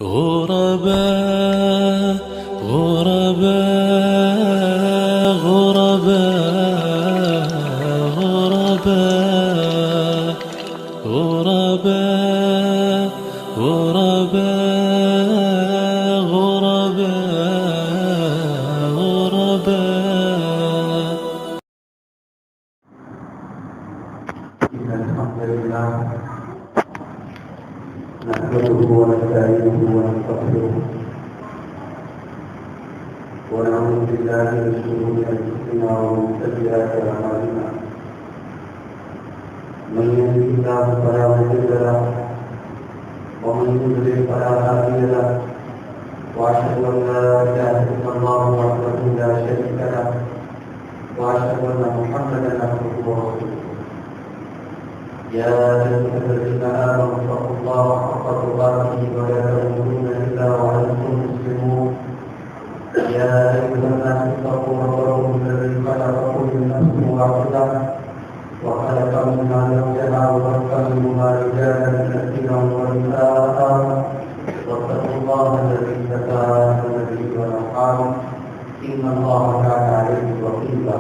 غرباء غرباء غرباء غرباء غرباء غرباء غرباء غرباء. إن الحمد لله نحمده ونستعينه ونستغفره ونعوذ بالله من شرور أنفسنا ومن سيئات أعمالنا. من يهده الله فلا مضل له ومن يضلل فلا هادي له وأشهد أن لا إله إلا الله وحده لا شريك له وأشهد أن محمدا عبده ورسوله. يا أيها الذين آمنوا اتقوا الله حق تقاته ولا تموتن إلا وأنتم مسلمون. يا أيها الناس اتقوا ربكم الذي خلقكم من نفس واحدة وخلق منها زوجها وبث منهما رجالا كثيرا ونساء واتقوا الله الذي تساءلون به والأرحام إن الله كان عليكم رقيبا.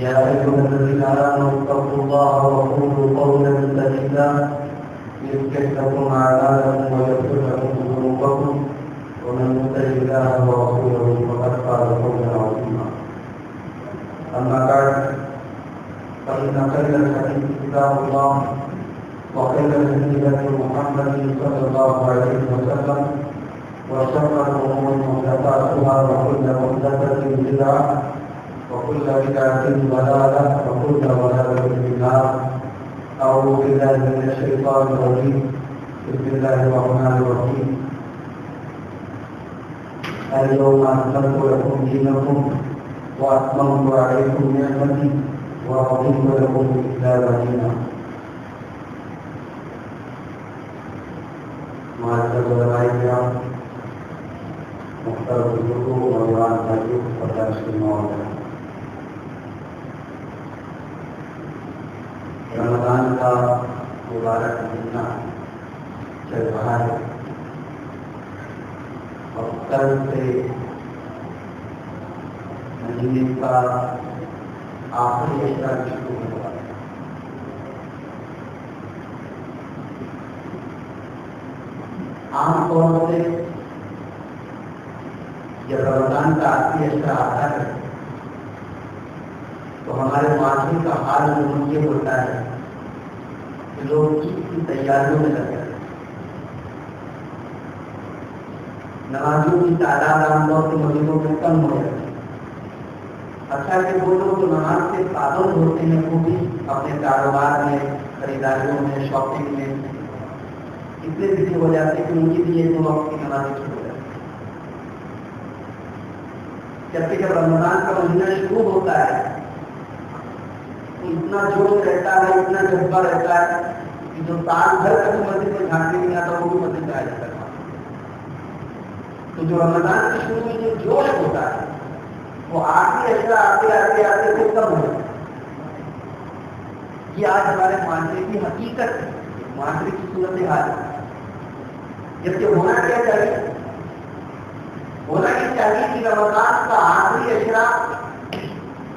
يا أيها الذين آمنوا اتقوا الله وقولوا قولا سديدا يصلح لكم أعمالكم ويغفر لكم ذنوبكم ومن يطع الله ورسوله فقد فاز فوزا عظيما. أما بعد فإن خير الحديث كتاب الله وخير الهدي هدي محمد صلى الله عليه وسلم وشر الأمور محدثاتها وكل محدثة بدعة وكل بدعة ضلالة وكل ضلالة في النار. أعوذ بالله من الشيطان الرجيم. بسم الله الرحمن الرحيم. اليوم أكملت لكم دينكم وأتممت عليكم نعمتي ورضيت لكم الإسلام دينا. معزز علماء الكرام، محترم بزرگوں اور جوان بھائیوں اور دانشور مولانا، رمضان کا مبارک مہینہ چل رہا ہے اور کل سے مہینے کا آخری عشرہ شروع ہوا ہے. عام طور سے جب رمضان کا آخری عشرہ آتا ہے تو ہمارے معاشرے کا حال یہ ہوتا ہے کہ لوگ عید کی تیاریوں میں لگ جاتے ہیں. نمازیوں کی تعداد عام طور سے مسجدوں میں کم ہو جاتی ہے. اچھا کہ وہ لوگ جو نماز کے پابند ہوتے ہیں وہ بھی اپنے کاروبار میں، خریداریوں میں، شاپنگ میں اتنے بزی ہو جاتے ہیں کہ ان کی بھی ایک دو وقت کی نماز چھوٹ جاتی ہے. جبکہ جب رمضان کا مہینہ شروع ہوتا ہے تو اتنا جوش رہتا ہے، اتنا جذبہ رہتا ہے کہ جو سال بھر کبھی مسجد میں جھانکنے نہیں آتا وہ بھی مسجد میں آ جاتا ہے. تو جو رمضان کے شروع میں جو جوش ہوتا ہے وہ آخری عشرہ آتے آتے آتے سے کم ہو جاتا ہے. یہ آج ہمارے معاشرے کی حقیقت ہے، معاشرے کی صورت حال ہے. جبکہ ہونا کیا چاہیے؟ ہونا یہ چاہیے کہ رمضان کا آخری عشرہ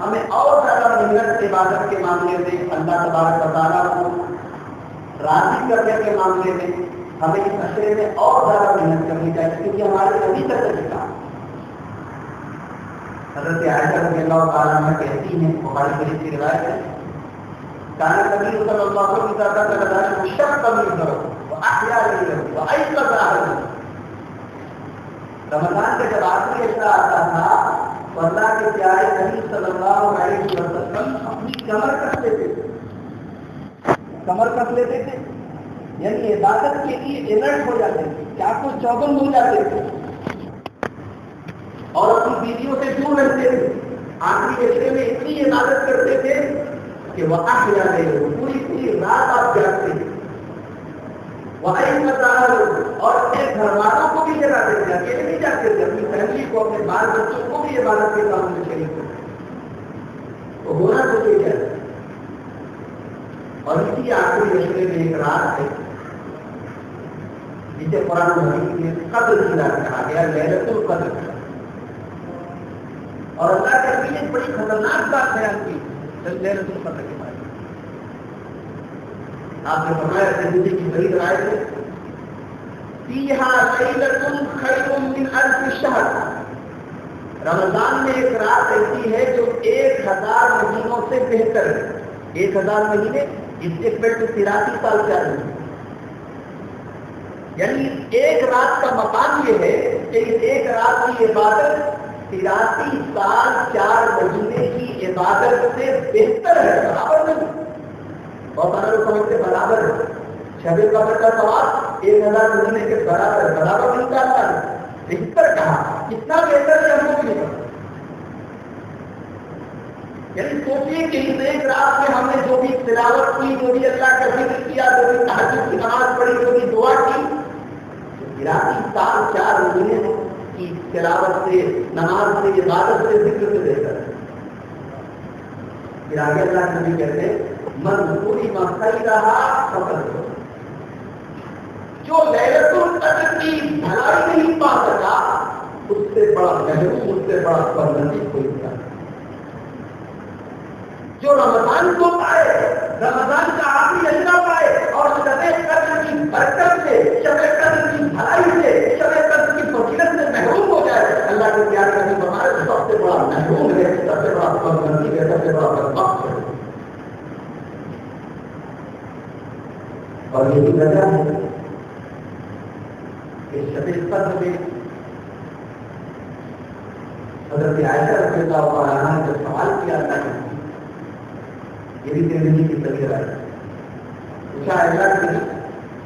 ہمیں اور زیادہ محنت عبادت کے معاملے میں، اللہ تبارک و تعالیٰ کو راضی کرنے کے معاملے میں ہمیں اس عشرے میں اور زیادہ محنت کرنی چاہیے، کیونکہ ہمارے ابھی تک طریقہ. حضرت عائشہ رضی اللہ تعالیٰ عنہ کہتی ہیں، بخاری شریف کی روایت ہے، کان نبی صلی اللہ علیہ وسلم شق منه واحیا لیلہ وایقظ اهله. رمضان کا جب آخری عشرہ آتا تھا تو اللہ کے پیارے نبی صلی اللہ علیہ وسلم اپنی کمر کس لیتے تھے، کمر کس لیتے تھے، یعنی عبادت کے لیے الرٹ ہو جاتے تھے، کیا کچھ چوبند ہو جاتے تھے اور اپنی بیویوں سے دور رہتے تھے. آخری عشرے میں اتنی عبادت کرتے تھے کہ وہ احیا لیلہ، پوری پوری رات آپ جاگتے تھے. وایقظ اهله، اور اپنے گھر والوں کو بھی جگاتے تھے، اکیلے نہیں جاتے تھے، اپنی فیملی کو، اپنے بال بچوں کو بھی عبادت کے کام میں شریک کرتے. تو ہونا تو یہ ہے. اور اسی آخری عشرے میں ایک رات ہے جسے قرآن حدیث میں قدر دینار کہا گیا، لیلۃ القدر. اور اللہ کے نبی نے بڑی خطرناک بات بیان کی لیلۃ القدر کے بارے میں. آپ نے فرمایا ترمذی کی صحیح روایت ہے فیہا لیلۃ خیر من الف شہر. رمضان میں ایک رات ایسی ہے جو 1000 مہینوں سے بہتر ہے. 1000 مہینے اس سے پھر 83 سال چاہیے. یعنی ایک رات کا مقام یہ ہے کہ اس ایک رات کی عبادت 83 سال 4 مہینے کی عبادت سے بہتر ہے، برابر نہیں. بہت سارے لوگ سمجھتے برابر ہے. شب قدر کا ثواب 1000 مہینے کے برابر نہیں چاہتا ہے. بہتر کہا، کتنا بہتر ہے ہم کو بھی نہیں پتا. یعنی سوچیے کہ اس ایک رات میں ہم نے جو بھی تلاوت کی، جو بھی اللہ کا ذکر کیا، جو بھی تہجد کی نماز پڑھی، جو بھی دعا کی، 83 سال 4 مہینے کی تلاوت سے، نماز سے، عبادت سے، ذکر سے بہتر ہے. پھر آگے اللہ کے نبی کہتے ہیں من پوری مقصد رہا فقط جو لیلۃ القدر کی بھلائی نہیں پا سکا اس سے بڑا محروم، اس سے بڑا بدنصیب کوئی نہیں. جو رمضان کو پائے، رمضان کا آخری اشرا پائے اور شب قدر کی برکت سے، شب قدر کی بھلائی سے، شب قدر کی فضیلت سے محروم ہو جائے، اللہ کے پیار کرنے پر ہمارے سب سے بڑا محروم ہے، سب سے بڑا بدنصیب ہے، سب سے بڑا بدبخت ہے. اور یہی وجہ ہے کہ شب قدر میں حضرت عائشہ رضی اللہ عنہا نے جب سوال کیا اللہ نے، یہ بھی ترمذی کی صحیح روایت ہے، پوچھا اللہ سے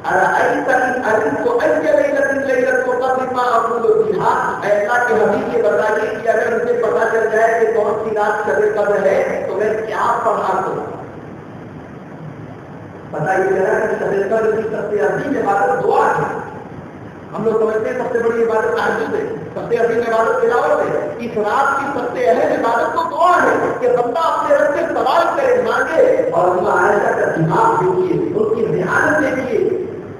ارأیت ان علمت ای لیلۃ لیلۃ القدر ما اقول فیہا، اے اللہ کے حبیب یہ بتائیے کہ اگر مجھے پتا چل جائے کہ کون سی رات شب قدر ہے تو میں کیا پڑھا کروں. پتا یہ چلا کہ شب قدر کی سب سے عظیم عبادت دعا ہے. ہم لوگ سمجھتے ہیں سب سے بڑی عبادت تہجد ہے، سب سے عظیم عبادت تلاوت ہے. اس رات کی سب سے اہم عبادت تو دعا ہے کہ بندہ اپنے رب سے سوال کرے، مانگے. اور عائشہ کا دماغ دیکھیے، ان کی ذہانت دیکھیے.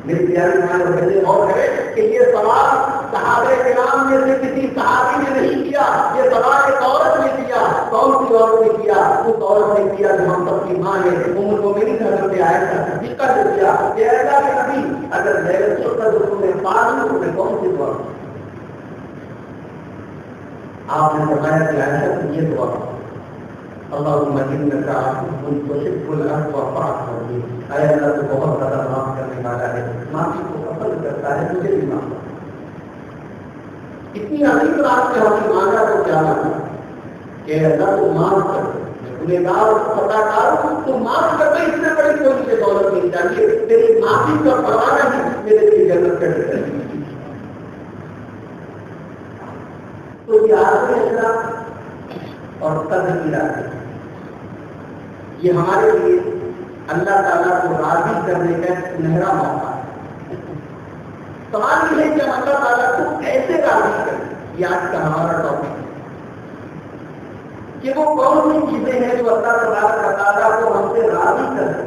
میری پیاری ماں اور بہنیں غور کریں کہ یہ سوال صحابہ کرام میں سے کسی صحابی نے نہیں کیا، یہ سوال ایک عورت نے کیا. کون سی عورت نے کیا؟ اس عورت نے کیا جو ہم سب کی ماں ہے، ام المؤمنین حضرت عائشہ صدیقہ نے کیا کہ اللہ کے نبی اگر لیلۃ القدر تمہیں پا لوں تو میں کون سی دعا کروں؟ آپ نے فرمایا کہ عائشہ سے یہ دعا اللہم انک عفو تحب العفو فاعف عنی. اے اللہ تو بہت زیادہ معاف کرنے والا ہے، معافی کو پسند کرتا ہے، مجھے بھی معاف کر. اتنی عظیم رات میں ہم نے مانگا تو کیا مانگا کہ اللہ تو معاف کر، گنہگار خطا کار تو معاف کر دے. اس سے بڑی کوئی مجھے دولت نہیں چاہیے، تیری معافی کا پروانہ ہی میرے لیے جنت کا ٹکٹ ہے. تو یہ آخری اشرا اور قدر کی رات ہے، یہ ہمارے لیے اللہ تعالیٰ کو راضی کرنے کا سنہرا موقع ہے. سوال یہ ہے کہ ہم اللہ تعالیٰ کو کیسے راضی کریں. یہ آج کا ہمارا ٹاپک ہے کہ وہ کون سی چیزیں ہیں جو اللہ تعالیٰ کو ہم سے راضی کریں.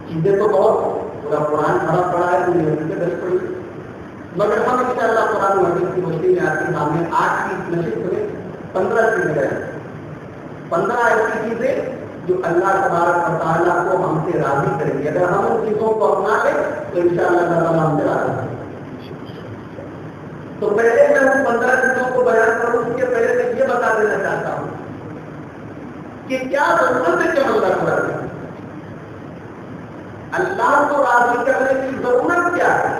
چیزیں تو بہت، پورا قرآن کھڑا پڑا ہے، پوری حدیث درج پڑی، مگر ہم انشاءاللہ قرآن و حدیث کی روشنی میں آپ کے سامنے آج کی نشست میں 15 چیزیں ہیں. 15 ایسی چیزیں جو اللہ تبارک و تعالیٰ کو ہم سے راضی کریں گے. اگر ہم ان چیزوں کو اپنا لیں تو انشاءاللہ اللہ تعالیٰ ہم سے راضی کریں گے. تو پہلے میں ان 15 چیزوں کو بیان کروں اس کے پہلے میں یہ بتا دینا چاہتا ہوں کہ کیا ضرورت ہے کہ ہم اللہ کو راضی کریں. اللہ کو راضی کرنے کی ضرورت کیا ہے؟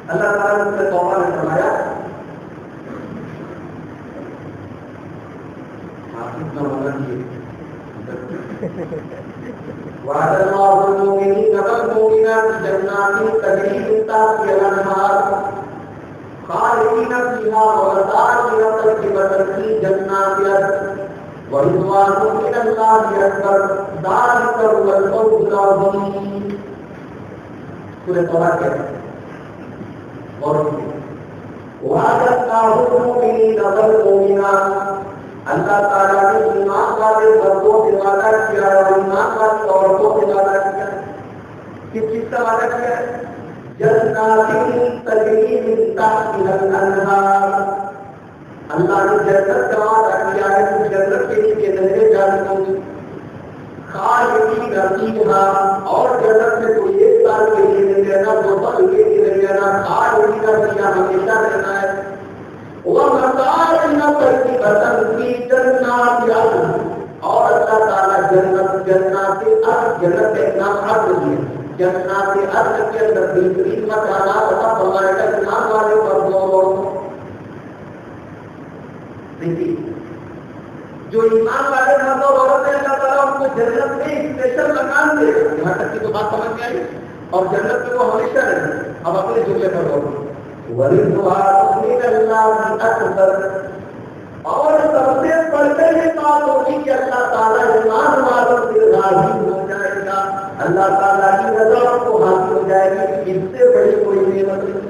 اللہ تعالیٰ نے توبہ میں فرمایا وعد الله المؤمنين والمؤمنات جنات تجري من تحتها الأنهار خالدين فيها ومساكن طيبة في جنات عدن ورضوان من الله أكبر ذلك هو الفوز العظيم. سورة توبہ کے اور وعد الله المؤمنين والمؤمنات، اللہ تعالیٰ نے ایمان والے مردوں سے وعدہ کیا ہے اور ایمان والی عورتوں سے وعدہ کیا ہے. کس چیز کا وعدہ کیا ہے؟ جنات تجری من تحتها الانہار، اللہ نے جنت کا وعدہ کیا ہے کہ جنت کے نیچے نہریں جاری ہوں گی، خالدین فیہا، اور جنت میں کوئی 1 سال کے لیے نہیں رہنا، 2 سال کے لیے نہیں رہنا، خالدین فیہا ہمیشہ رہنا ہے۔ وَمَتَاعٍ طَيِّبَةً فِي جَنَّاتِ عَدْنٍ، اور اللہ تعالیٰ جنت جنت ایک نام عدن ہے، جنات عدن کے اندر بہترین مکانات عطا فرمائے گا ایمان والے مردوں۔ دیکھیے جو ایمان والے مرد اور عورت ہیں اللہ تعالیٰ ان کو جنت میں اسپیشل مکان دے گا، یہاں تک کی تو بات سمجھ میں آئی، اور جنت میں وہ ہمیشہ رہیں گے۔ اب اپنے جملے پر غور کریں، وَرِضْوَانٌ مِّنَ اللَّهِ أَكْبَرُ، اور سب سے بڑھ کر یہ بات ہوگی کہ اللہ تعالیٰ ایمان والوں سے راضی ہو جائے گا، اللہ تعالیٰ کی رضا کو حاصل ہو جائے گی، اس سے بڑی کوئی نعمت نہیں۔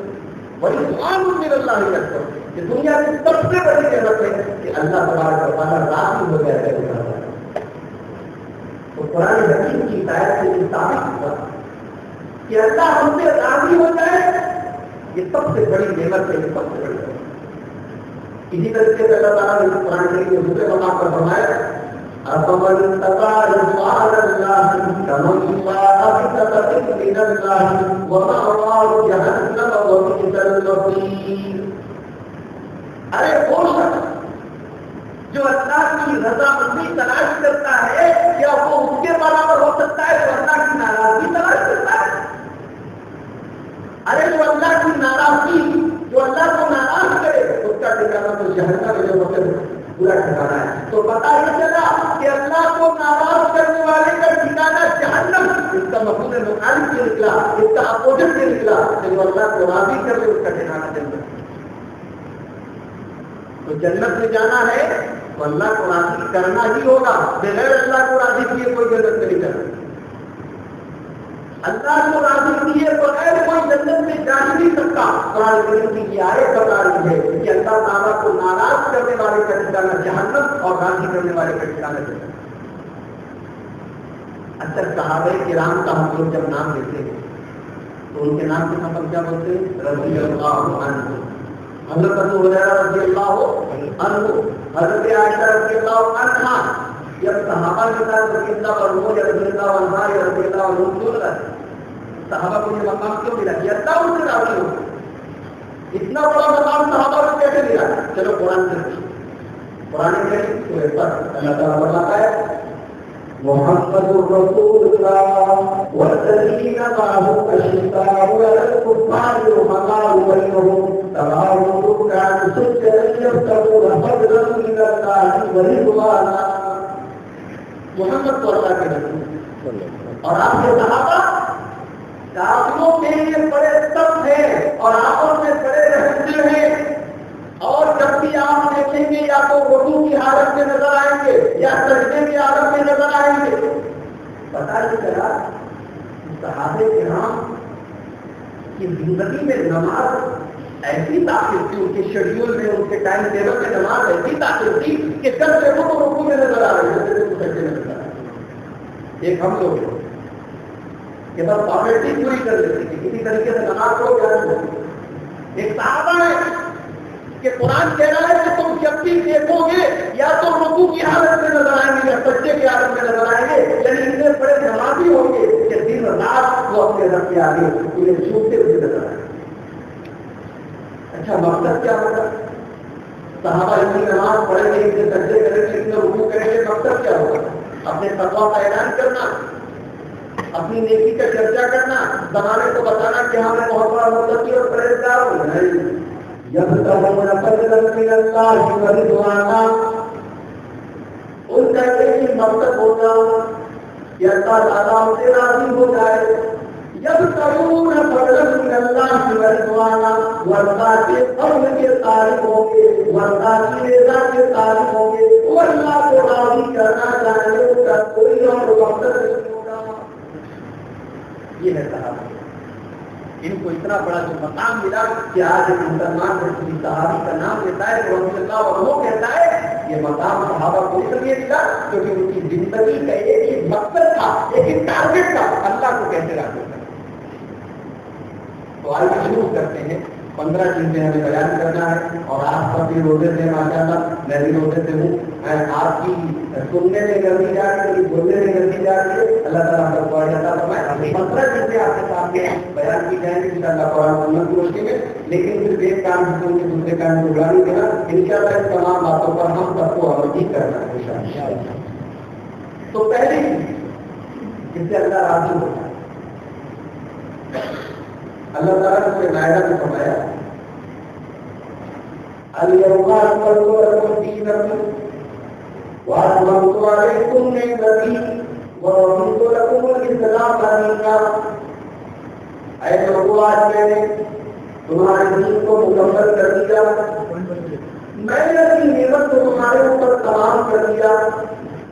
وَرِضْوَانٌ مِّنَ اللَّهِ أَكْبَرُ، یہ دنیا کی سب سے بڑی نعمت ہے کہ اللہ تبارک و تعالیٰ راضی ہو جائے گا۔ تو قرآن حکیم کی ہدایت سے یہ ثابت ہوا کہ اللہ ہم سے راضی ہو جائے، یہ سب سے بڑی نعمت ہے، یہ سب سے بڑی نعمت۔ اسی طریقے سے اللہ تعالیٰ نے قرآن کریم کے دوسرے مقام پر فرمایا أَفَمَنِ اتَّقَىٰ رِضْوَانَ اللَّهِ كَمَنِ بَاءَ بِسَخَطٍ مِّنَ اللَّهِ وَمَأْوَاهُ جَهَنَّمُ وَبِئْسَ الْمَصِيرُ۔ ارے وہ شخص جو اللہ کی رضامندی تلاش کرتا ہے، کیا وہ اس کے برابر ہو سکتا ہے جو اللہ کی ناراضگی تلاش کرتا ہے؟ ارے جو اللہ کی ناراضگی، جو اللہ کو ناراض کرے، اس کا ٹھکانا تو جہنم میں جو برا ٹھکانا ہے۔ تو پتہ یہ چلا کہ اللہ کو ناراض کرنے والے کا ٹھکانا جہنم، اس کا مفہوم مخالف یہ نکلا، اس کا اپوزٹ یہ نکلا کہ جو اللہ کو راضی کر لے اس کا ٹھکانا جنت۔ تو جنت میں جانا ہے تو اللہ کو راضی کرنا ہی ہوگا، بغیر اللہ کو راضی کیے کوئی جنت میں نہیں جانا۔ اللہ کو راضی کیے بغیر کوئی جنت میں جا ہی نہیں سکتا۔ قرآن کریم کی یہ آیت بتا رہی ہے کہ اللہ تعالیٰ کو ناراض کرنے والے کا ٹھکانا جہنم اور راضی کرنے والے کا ٹھکانا جنت۔ اچھا، صحابہ کرام کا ہم لوگ جب نام لیتے ہیں تو ان کے نام کے ساتھ ہم کیا بولتے ہیں؟ رضی اللہ عنہ۔ حضرت ابو ہریرہ رضی اللہ عنہ، حضرت عائشہ رضی اللہ عنہا، جب صحابہ کے ساتھ رضی اللہ عنہ یا رضی اللہ عنہا یا رضی اللہ عنہ سن رہے، صحابہ کو یہ مقام کیوں ملا کہ اللہ ان سے راضی ہو؟ اتنا بڑا مقام صحابہ کو کیسے ملا؟ چلو قرآن سے قرآن کریم سورہ پر اللہ تعالیٰ فرماتا ہے محمد رسول اللہ والذین معه اشداء علی الکفار رحماء بینہم تراہم رکعا سجدا یبتغون فضلا من اللہ ورضوانا۔ محمد تو اللہ کے رسول اور آپ کے صحابہ کافروں کے لیے بڑے سخت ہیں اور آپس میں بڑے رحمدل ہیں، اور جب بھی آپ دیکھیں گے یا تو وضو کی حالت میں نظر آئیں گے یا سجدے کی حالت میں نظر آئیں گے۔ پتہ نہیں چلا صحابہ کرام کی زندگی میں نماز ایسی داخل تھی، ان کے شیڈیول میں، ان کے ٹائم ٹیبل میں نماز ایسی داخل تھی کہ جب دیکھو تو رکوع میں نظر آ رہے ہیں، سجدے میں نظر آ رہے ہیں۔ ایک ہم لوگ کہ بس فارمیلٹی پوری کر لیتے کہ کسی طریقے سے نماز ہو جائے۔ ایک صحابہ ہے کہ قرآن کہہ رہا ہے کہ تم جب بھی دیکھو گے یا تو رکوع کی حالت میں نظر آئیں گے یا سجدے کی حالت میں نظر آئیں گے، یعنی اتنے بڑے نمازی ہوں گے کہ دن رات وہ اپنے رب کے آگے انہیں چھوٹتے ہوئے نظر آئیں۔ اچھا، مقصد کیا ہوگا؟ صحابہ اتنی نماز پڑھیں گے، اتنے سجدے کریں گے، اتنے رکوع کریں گے، مقصد کیا ہوگا؟ اپنے تقویٰ کا اعلان کرنا، اپنی نیکی کا چرچا کرنا، زمانے کو بتانا کہ ہمیں بہت بڑا متقی اور پرہیزگار ہو جائے۔ یبتغون فضلا من اللہ ورضوانا، ان کا ایک ہی مقصد ہوگا کہ اللہ تعالیٰ ان سے راضی ہو جائے۔ یبتغون فضلا من اللہ ورضوانا، اللہ کے فضل کے طالب ہوں گے، اللہ کی رضا کے طالب ہوں گے، وہ اللہ کو راضی کرنا چاہے، اس کا کوئی اور مقصد نہیں ہوگا۔ یہ ہے صحابہ، ان کو اتنا بڑا جو مقام ملا کہ آج ایک مسلمان کسی صحابی کا نام لیتا ہے تو رضی اللہ عنہ کہتا ہے یہ مقام صحابہ کو اس لیے ملا کیونکہ ان کی زندگی کا ایک ہی مقصد تھا، ایک ہی ٹارگیٹ تھا، اللہ کو کیسے راضی کرنا۔ تو آئیے شروع کرتے ہیں. 15 چیزیں ہمیں بیان کرنا ہے اور آپ سب بھی روزے سے ماشاء اللہ میں بھی روزے سے ہوں. آپ کی سننے میں گردی جا رہی ہے, بولنے میں گردی جا رہی ہے. اللہ تعالیٰ ہم کو عطا فرمائے. 15 چیزیں آپ کے سامنے بیان کی جائیں گی ان شاء اللہ قرآن سننے کی کوشش میں. لیکن صرف ایک کام سن کے دوسرے کام کو اڑا نہیں دینا. ان شاء اللہ اس تمام باتوں پر ہم سب کو عمل بھی کرنا ہے ان شاء اللہ. تو پہلی چیز جس سے اللہ راضی ہوتا ہے, اللہ تعالیٰ نے مائدہ میں فرمایا اليوم اکملت لکم دینکم واتممت علیکم نعمتی ورضیت لکم الاسلام دینا. اے لوگوں, آج میں نے تمہارے دین کو مکمل کر دیا, میں نے اپنی نعمت کو تمہارے اوپر تمام کر دیا.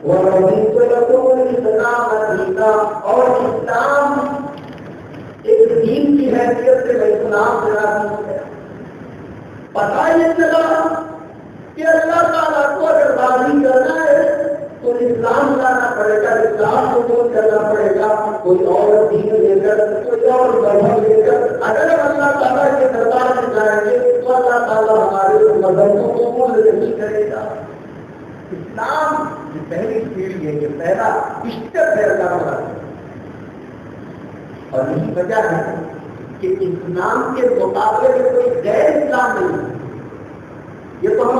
ورضیت لکم الاسلام دینا, اور اسلام ایک دین کی حیثیت سے میں اسلام سے راضی ہوں. پتہ یہ چلا کہ اللہ تعالیٰ کو اگر راضی کرنا ہے تو اسلام لانا پڑے گا, اسلام کو قبول کرنا پڑے گا. کوئی اور دین لے کر, کوئی اور مذہب لے کر اگر اللہ تعالیٰ کے دربار میں جائیں گے تو اللہ تعالیٰ ہمارے مذہب کو قبول نہیں کرے گا. اسلام کی پہلی سیڑھی ہے, یہ پہلا اسٹیپ ہے اللہ تعالیٰ. اور یہی وجہ ہے کہ اسلام کے مقابلے میں کوئی غیر اسلام نہیں ہے. یہ تو ہم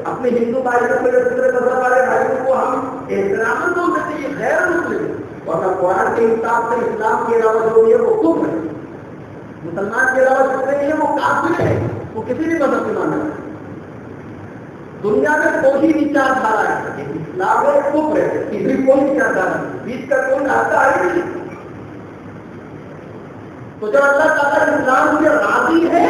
اپنے ہندو بھائی کو دوسرے مذہب والے بھائیوں کو ہم احترام تو دیتے ہیں, غیر مسلم. اور قرآن کے حساب سے اسلام کے علاوہ جو ہے وہ کفر ہے, مسلمان کے علاوہ جتنے ہیں وہ کافر ہے, وہ کسی بھی مذہب سے مانا ہے. دنیا میں کوئی وچار دھارا ہے, اسلام ہے کفر ہے, کسی کوئی وچار دھارا نہیں, بیچ کا کوئی راستہ ہے نہیں. تو جب اللہ تعالیٰ اسلام سے راضی ہے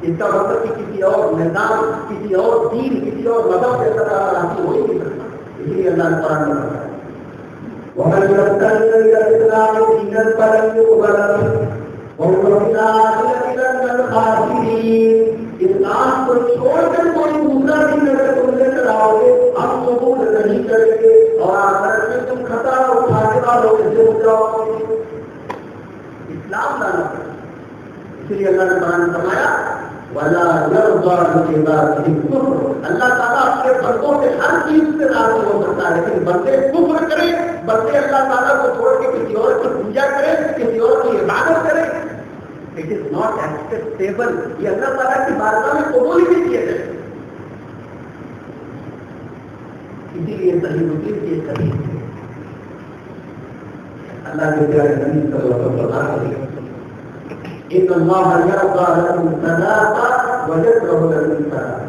اس کا مطلب کہ کسی اور نظام, کسی اور دین, کسی اور مذہب سے اللہ تعالیٰ راضی ہو ہی نہیں سکتا. اسی لیے اللہ نے قرآن میں بتایا وَمَنْ يَبْتَغِ غَيْرَ الْإِسْلَامِ دِينًا فَلَنْ يُقْبَلَ مِنْهُ وَهُوَ فِي الْآخِرَةِ مِنَ الْخَاسِرِينَ. اسلام کو چھوڑ کر کوئی دوسرا دین اگر تم لے کر آؤ گے ہم قبول نہیں کریں گے, اور آخرت میں تم خطا اٹھانے والوں سے ہو جاؤ گے. اسلام لانا پڑے. اس لیے اللہ نے قرآن فرمایا وَلَا يَرْضَىٰ لِعِبَادِهِ الْكُفْرَ. اللہ تعالیٰ اپنے بندوں سے ہر چیز سے راضی ہو سکتا ہے, لیکن بندے کفر کریں, بندے اللہ تعالیٰ کو چھوڑ کے کسی اور کی پوجا کریں, کسی اور کی عبادت کریں, اٹ از ناٹ ایکسپٹیبل. یہ اللہ تعالیٰ کی بارگاہ میں قبول ہی نہیں کیا جائے. اسی لیے صحیح مسلم کی ایک حدیث ہے, اللہ کے پیارے نبی صلی اللہ علیہ وسلم ان اللہ یرضى لكم الثلاث ويكره لكم الثلاث.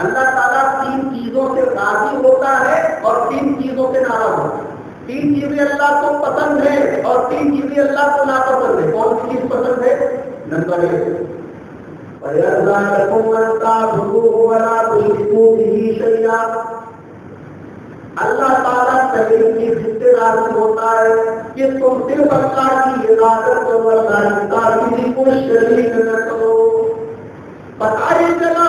اللہ تعالیٰ 3 چیزوں سے راضی ہوتا ہے اور 3 چیزوں سے ناراض ہوتا ہے. 3 چیزیں اللہ کو پسند ہے اور 3 چیزیں اللہ کو ناپسند ہے. کون سی چیز پسند ہے؟ نمبر 1 وَيَرْضَىٰ لَكُمْ أَن تَعْبُدُوهُ وَلَا تُشْرِكُوا بِهِ شَيْئًا. اللہ تعالیٰ پہلی چیز جس سے راضی ہوتا ہے کہ تم صرف اللہ کی عبادت کرو, اللہ کسی کو شریک نہ کرو. پتہ یہ چلا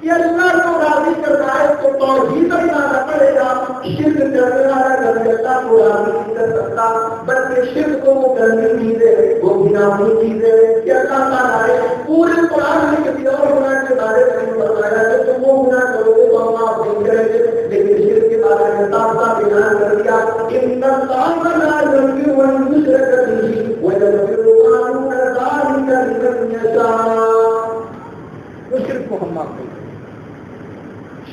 کہ اللہ کو راضی کرنا ہے تو توحید اپنانا پڑے گا. شرک کرنے والا کبھی اللہ کو راضی نہیں کر سکتا, بلکہ شرک کو وہ کرنی چیزیں, وہ گناہی چیزیں کہ اللہ تعالیٰ نے پورے قرآن میں کسی اور گناہ کے بارے میں بتایا کہ تم وہ گناہ کرو گے تو ہم آپ نہیں کریں گے, لیکن شرک کے بارے میں صاف صاف اعلان کر دیا ان اللہ لا یغفر ان یشرک به ویغفر ما دون ذلک لمن یشاء. وہ شرک کو ہم معاف کریں گے.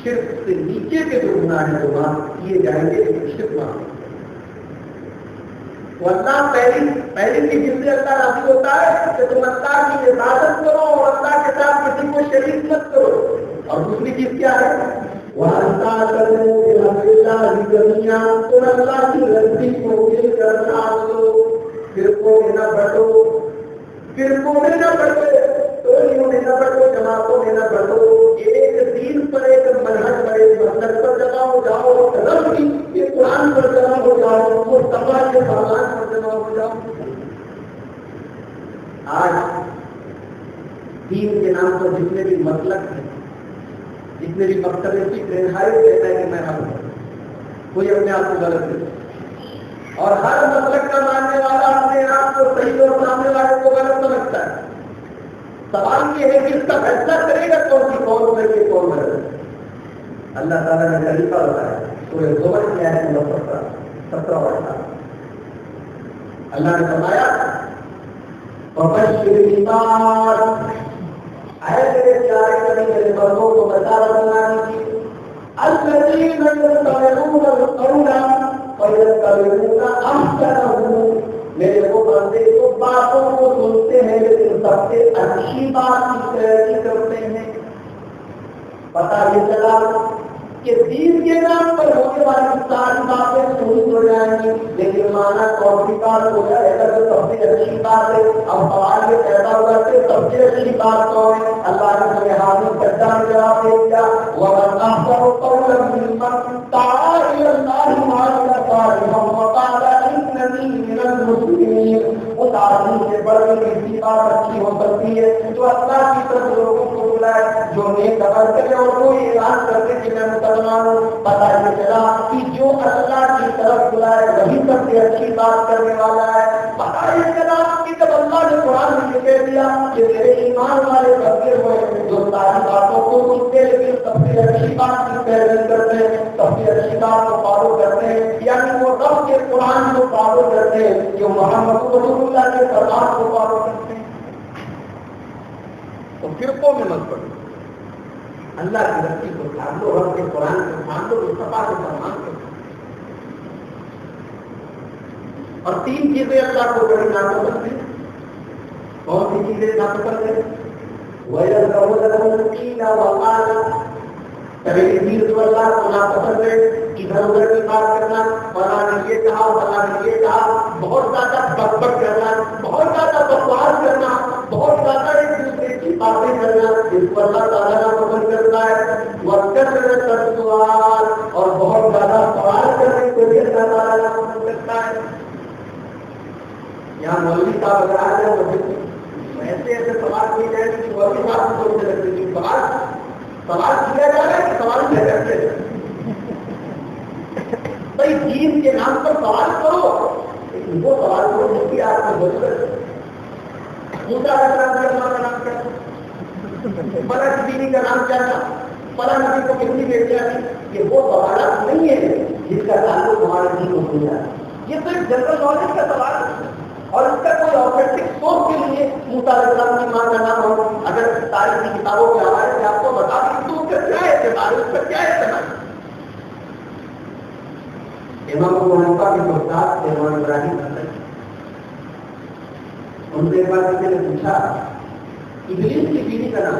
شرک سے نیچے کے جو گناہ ہیں وہ معاف کیے جائیں گے, شرک معاف. تو اللہ پہلی چیز جس سے اللہ راضی ہوتا ہے کہ تم اللہ کی عبادت کرو اور اللہ کے ساتھ کسی کو شریک مت کرو. اور دوسری چیز کیا ہے؟ وَأَنْتَ تَدْعُو بِحَبِّ اللَّهِ جَمِيعًا. تم اللہ کی رضی کو مل کر ناچو, فرقوں میں نہ بٹو, فرقوں میں نہ بٹو, ٹولیوں میں نہ بٹو, جماعتوں میں نہ بٹو. ایک دین پر, ایک منہج پر, ایک مسلک پر جمع ہو جاؤ. رب کی قرآن پر جمع ہو جاؤ, مصطفیٰ کے فرمان پر جمع ہو جاؤ. آج دین کے نام پر جتنے بھی مسلک ہیں, جتنے بھی مکتبے کی رہائی کہتا ہے کہ میں ہم ہوں, کوئی اپنے آپ کو غلط نہیں, اور ہر مسلک کا ماننے والا اپنے آپ کو صحیح اور سامنے والے کو غلط سمجھتا ہے. سوال یہ ہے کہ اس کا فیصلہ کرے گا کون سی قوم میں یہ کون ہے؟ اللہ تعالیٰ نے طریقہ بتایا سورہ زمر کی آیت نمبر 17 اللہ نے فرمایا وبشر العباد، اے میرے پیارے نبی میرے بندوں کو بتا رہا کہ الذين يستمعون القول فيتبعون احسنه، میرے وہ بندے جو باتوں کو سنتے ہیں لیکن سب سے اچھی بات کی پیروی کرتے ہیں۔ پتہ یہ چلا کہ دین کے نام پر ہونے والی ساری باتیں سنی ہو جائیں گی لیکن مانا کون سی بات ہو جائے گا جو سب سے اچھی بات ہے۔ اب سوال یہ پیدا ہوا کہ سب سے اچھی بات کون ہے؟ اللہ نے ہمیں حاضر کرتا ہے جواب دے دیا وَمَنْ أَحْسَنُ قَوْلًا مِّمَّنْ دَعَا إِلَى اللَّهِ وَعَمِلَ صَالِحًا وَقَالَ إِنَّنِي مِنَ الْمُسْلِمِينَ۔ اس آدمی سے بڑھ کے کسی بات اچھی ہو سکتی ہے جو اللہ کی طرف لوگوں کو بلائے، جو نیک عمل کرے اور وہ اعلان کرتے کہ میں مسلمان ہوں۔ پتہ یہ چلا کہ جو اللہ کی طرف بلائے وہی سب سے اچھی بات کرنے والا ہے۔ پتہ یہ چلا کہ جب اللہ نے قرآن میں یہ کہہ دیا کہ میرے ایمان والے بندے ہوئے جو ساری باتوں کو سنتے لیکن سب سے اچھی بات کی پیروی کرتے ہیں، سب سے اچھی بات کو فالو کرتے ہیں، یعنی وہ رب کے قرآن کو فالو کرتے ہیں، جو محمد رسول اللہ کے فرمان کو فالو کرتے ہیں۔ تو فرقوں میں مت پڑو، اللہ کی رسی کو تھام لو، رب کے قرآن کو تھام لو، مصطفیٰ کے فرمان کو تھام لو۔ اور تین چیزیں اللہ کو بڑی ناپسند ہیں۔ کون سی چیزیں ناپسند ہیں؟ وَيَذْكَرُ لَهُمْ قِيلَ وَقَالَ، پہلی چیز جو اللہ کو ناپسند ہے ادھر ادھر کی بات کرنا، فلاں نے یہ کہا فلاں نے یہ کہا، بہت زیادہ بک کرنا، بہت زیادہ بکواس کرنا، بہت زیادہ ایک دوسرے کی باتیں کرنا، جس کو اللہ تعالیٰ ناپسند کرتا ہے۔ وَكَثْرَةَ السُّؤَالِ، اور بہت زیادہ سوال کرنے کو بھی اللہ تعالیٰ ناپسند کرتا ہے۔ یہاں مولوی صاحب اگر آ جائے تو ایسے ایسے سوال کیے جائے کہ مولوی صاحب کو سوچنے لگتے کہ سوال کیا جا رہا ہے کہ سوال کیا کرتے ہیں؟ بھائی دین کے نام پر سوال کرو لیکن وہ سوال کرو جس کی آپ کو ضرورت ہے۔ موسیٰ علیہ السلام کا نام کیا تھا؟ فلاں کی بیوی کا نام کیا تھا؟ فلاں نبی کو کتنی بیٹیاں تھیں؟ یہ وہ سوالات نہیں ہے جس کا تعلق ہمارے دین کو دیا ہے۔ یہ تو ایک جنرل نالج کا سوال ہے اور اس کا کوئی آتھینٹک سورس کے لیے موسیٰ علیہ السلام کی ماں کا نام ہو اگر تاریخ کی کتابوں کے حوالے سے آپ کو بتا دیں تو اس کا کیا اعتبار ہے، اس کا کیا اعتبار ہے؟ امام ابو حنیفہ کے استاد امام ابراہیم حنبلی، ان سے ایک بار کسی نے پوچھا ابلیس کی بیوی کا نام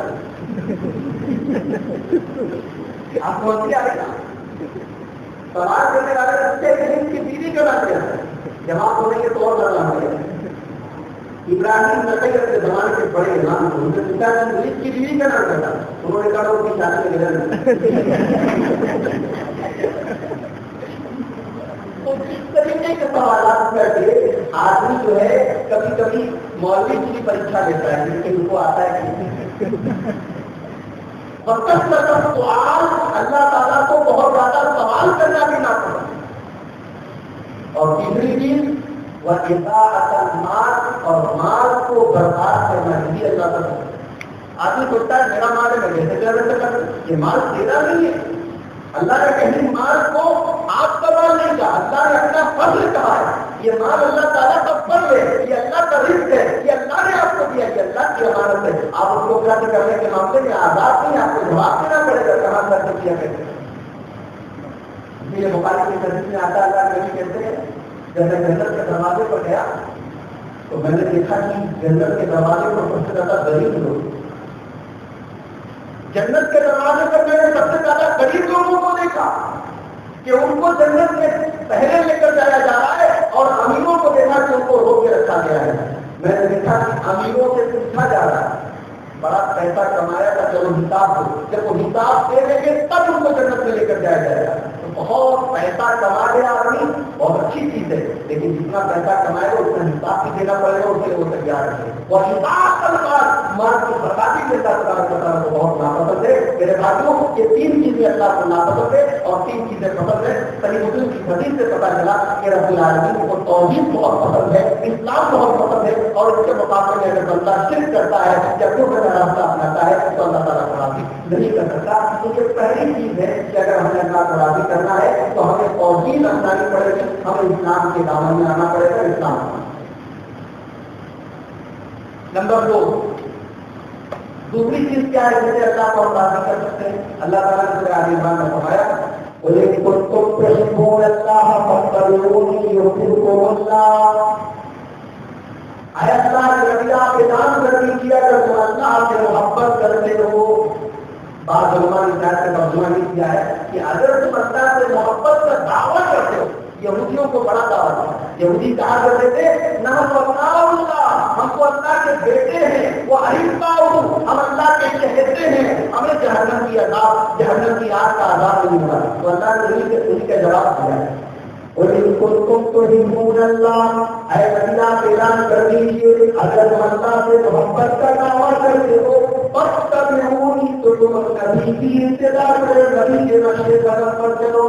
آپ کو آ رہے نا سوال کرنے والے بچے ابلیس کی بیوی کا نام کیا ہے؟ جواب ہونے کے طور پر نام ہے ابراہیم نقی کے زمانے کے بڑے امام کو ان سے پوچھا کہ ابلیس کی بیوی کا نام کیا تھا؟ انہوں نے کہا وہ کی شادی میں گزر تو اس طریقے کے سوالات کر کے آدمی جو ہے کبھی کبھی مولوی کی پریچھا لیتا ہے لیکن ان کو آتا ہے وقت سوال اللہ تعالیٰ کو بہت زیادہ سوال کرنا بھی نہ پڑتا۔ اور تیسری چیز وہ اطاعت المال، اور مال کو برباد کرنا بھی اللہ کا حکم ہے۔ آدمی سوچتا ہے میرا مال ہے میں کیسے یہ مال تیرا نہیں ہے۔ اللہ نے کہیں مال کو آپ کا مال نہیں کہا، اللہ نے اپنا فضل کہا ہے۔ یہ مال اللہ تعالیٰ کا فضل ہے، یہ اللہ کا رزق ہے، یہ اللہ نے آپ کو دیا، یہ اللہ کی امانت ہے۔ آپ اس کو خرچ کرنے کے معاملے میں آزاد نہیں، آپ کو جواب دینا پڑے گا کہاں خرچ کیا کرتے ہیں۔ یہ بخاری کی حدیث میں آتا اللہ نبی کہتے ہیں جب میں جنت کے دروازے پر گیا تو میں نے دیکھا کہ جنت کے دروازے پر سب سے زیادہ غریب لوگ، جنت کے دروازے پر میں نے سب سے زیادہ غریب لوگوں کو دیکھا کہ ان کو جنت میں پہلے لے کر جایا جا رہا ہے اور امیروں کو دیکھا کہ ان کو روک کے رکھا گیا ہے۔ میں نے دیکھا کہ امیروں سے پوچھا جا رہا ہے بڑا پیسہ کمایا تھا چلو حساب دو، جب وہ حساب دے دیں گے تب ان کو جنت میں لے کر جایا جائے گا۔ تو بہت پیسہ کما گیا آدمی بہت اچھی چیز ہے لیکن جتنا پیسہ کمائے گا اتنا حساب بھی دینا پڑے گا، اس کے لیے وہ تیار ہے۔ اور حساب کا مال کو بربادی چیزیں اللہ تبارک و تعالیٰ کو بہت ناپسند ہے. میرے بھائیوں یہ 3 چیزیں اللہ کو ناپسند ہے اور 3 چیزیں پسند ہے. صحیح مسلم کی حدیث سے پتہ چلا کہ رب العالمین کو توحید بہت پسند ہے, اسلام بہت پسند ہے, اور اس کے مقابلے میں اگر بندہ شرک کرتا ہے یا کفر کا راستہ اپناتا ہے تو اللہ تعالیٰ کو راضی نہیں کر سکتا. تو یہ پہلی چیز ہے کہ اگر ہمیں اللہ کو راضی کرنا ہے تو ہمیں توحید اپنانی پڑے گی, ہمیں اسلام کے دامن میں آنا پڑے گا, اسلام. نمبر 2, دوسری چیز کیا ہے جسے اللہ کو ہم راضی کر سکتے ہیں؟ اللہ تعالیٰ نے سورہ آل عمران میں فرمایا وَإِن كُنتُمْ تُحِبُّونَ اللَّهَ فَاتَّبِعُونِي يُحْبِبْكُمُ اللَّهُ. اے اللہ کے نبی آپ اعلان کرنے کیا اگر تم اللہ سے محبت کرتے ہو. بعض علماء نے اس کا ترجمہ نہیں کیا ہے کہ اگر تم اللہ سے محبت کا دعویٰ کرتے ہو. یہودیوں کو بڑا دعویٰ تھا. یہودی کہا کرتے تھے نحن ابناء اللہ, ہم کو اللہ کے بیٹے ہیں, وہ احباؤہ, ہم اللہ کے چہتے ہیں, ہمیں جہنم کی عذاب, جہنم کی آگ کا عذاب نہیں ہوگا. تو اللہ نے انہیں کا جواب دیا ہے وَإِن كُنتُمْ تُحِبُّونَ اللَّهَ, اے نبی آپ اعلان کر دیجیے اگر تم اللہ سے محبت کا دعویٰ کرتے ہو فَاتَّبِعُونِی, تو تم نبی کی اتباع کرو, نبی کے نقش قدم پر چلو.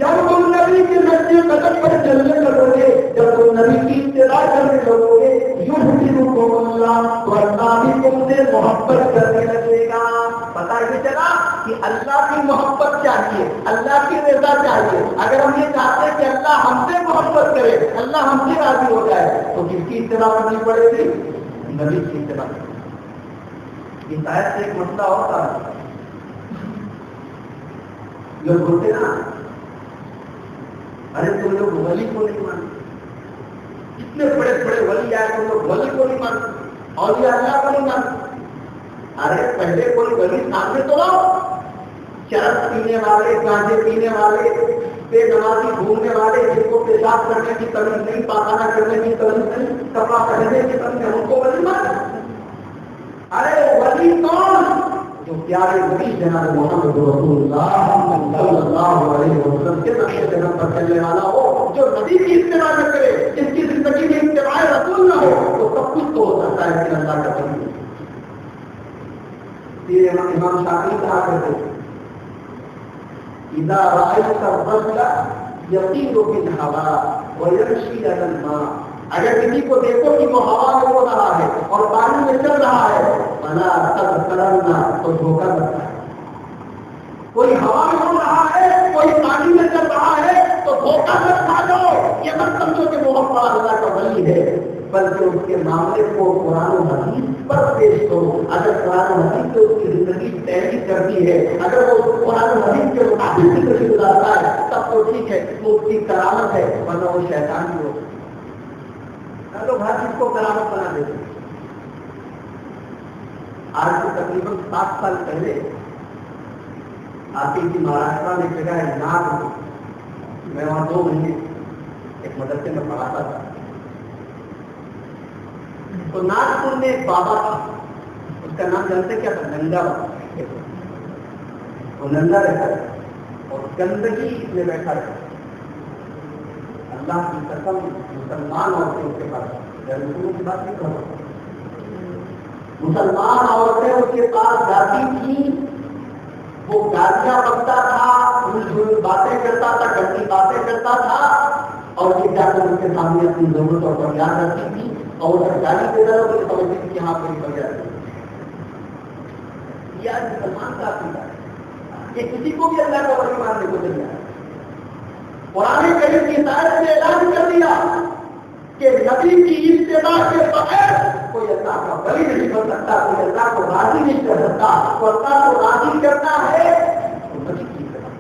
جب تم نبی کے نقش قدم پر چلنے لگو گے, جب تم نبی کی اتباع کرنے لگو گے, یحببکم اللہ, تو اللہ بھی تم سے محبت کرنے لگے گا. پتہ یہ چلا کہ اللہ کی محبت چاہیے, اللہ کی رضا چاہیے. اگر ہم یہ چاہتے ہیں کہ اللہ ہم سے محبت کرے, اللہ ہم سے راضی ہو جائے, تو کس کی اتباع کرنی پڑے گی؟ نبی کی اتباع. یہ شاید سے ایک مسئلہ ہوتا ہے. لوگ بولتے نا ارے تم لوگ ولی کو نہیں مانتے, اتنے بڑے بڑے ولی آئے تم لوگ ولی کو نہیں مانتے, اولیاء اللہ کو نہیں مانتے. ارے پہلے کوئی ولی سامنے تو لاؤ. چرس پینے والے, گانجے پینے والے, بے نمازی گھومنے والے, جن کو پیشاب کرنے کی تمیز نہیں, پاخانہ کرنے کی تمیز نہیں, کپڑا پہننے کی تمیز نہیں, ان کو ولی مانتے. ارے ولی کون؟ جو پیارے نبی جناب محمد رسول اللہ صلی اللہ علیہ وسلم کے نقش قدم پر چلنے والا ہو, جو نبی کی اتباع نہ کرے, جس کی زندگی میں اتباع رسول نہ ہو, تو سب کچھ تو ہو سکتا ہے کہ اللہ کا ولی. امام شافعی کہا کرتے اذا رأيت الرجل يطير بالهواء ويمشي على الماء, اگر کسی کو دیکھو کہ وہ ہوا میں اڑ رہا ہے اور پانی میں چل رہا ہے, فلا تغترن, تو دھوکہ مت. کوئی ہوا میں اڑ رہا ہے, کوئی پانی میں چل رہا ہے, تو دھوکہ مت کھا جاؤ. یہ مت سمجھو کہ وہ اللہ کا ولی ہے, بلکہ اس کے معاملے کو قرآن و حدیث پر پیش کرو. اگر قرآن و حدیث سے اس کی زندگی تحریر کرتی ہے, اگر وہ قرآن و حدیث کے مطابق زندگی گزارتا ہے, تب تو ٹھیک ہے, وہ اس کی کرامت ہے, ورنہ وہ شیطان بھی ہو. لوگ ہر چیز کو کرامت بنا دیتے ہیں. آج سے تقریباً 7 سال پہلے آتی تھی مہاراشٹر میں ایک جگہ ہے ناگ, میں وہاں 2 مہینے ایک مدرسے میں پڑھاتا تھا. تو ناگپور میں ایک بابا تھا, اس کا نام جانتے کیا تھا؟ نندا. وہ نندا رہتا اور گندگی میں بیٹھا رہتا. اللہ کی قسم مسلمان عورتیں اس کے پاس, مسلمانوں کی بات نہیں کر رہا, مسلمان عورتیں اس کے پاس جاتی تھیں. وہ گالیاں بکتا تھا, باتیں کرتا تھا, گندی باتیں کرتا تھا, اور یہ جا کر اس کے سامنے اپنی ضرورت اور فریاد کرتی تھی. اور اگر گالی دے رہا تو سمجھتی تھی کہ ہاں کوئی فریاد ہے. یہ آج مسلمان کا عقیدہ ہے کہ کسی کو بھی اللہ کا ولی ماننے کو چل جائے. قرآن کریم کی ہدایت نے اعلان کر دیا کہ نبی کی اتباع کے بغیر کوئی اللہ کا ولی نہیں بن سکتا, کوئی اللہ کو راضی نہیں کر سکتا. تو اللہ کو راضی کرنا ہے تو نبی کی اتباع.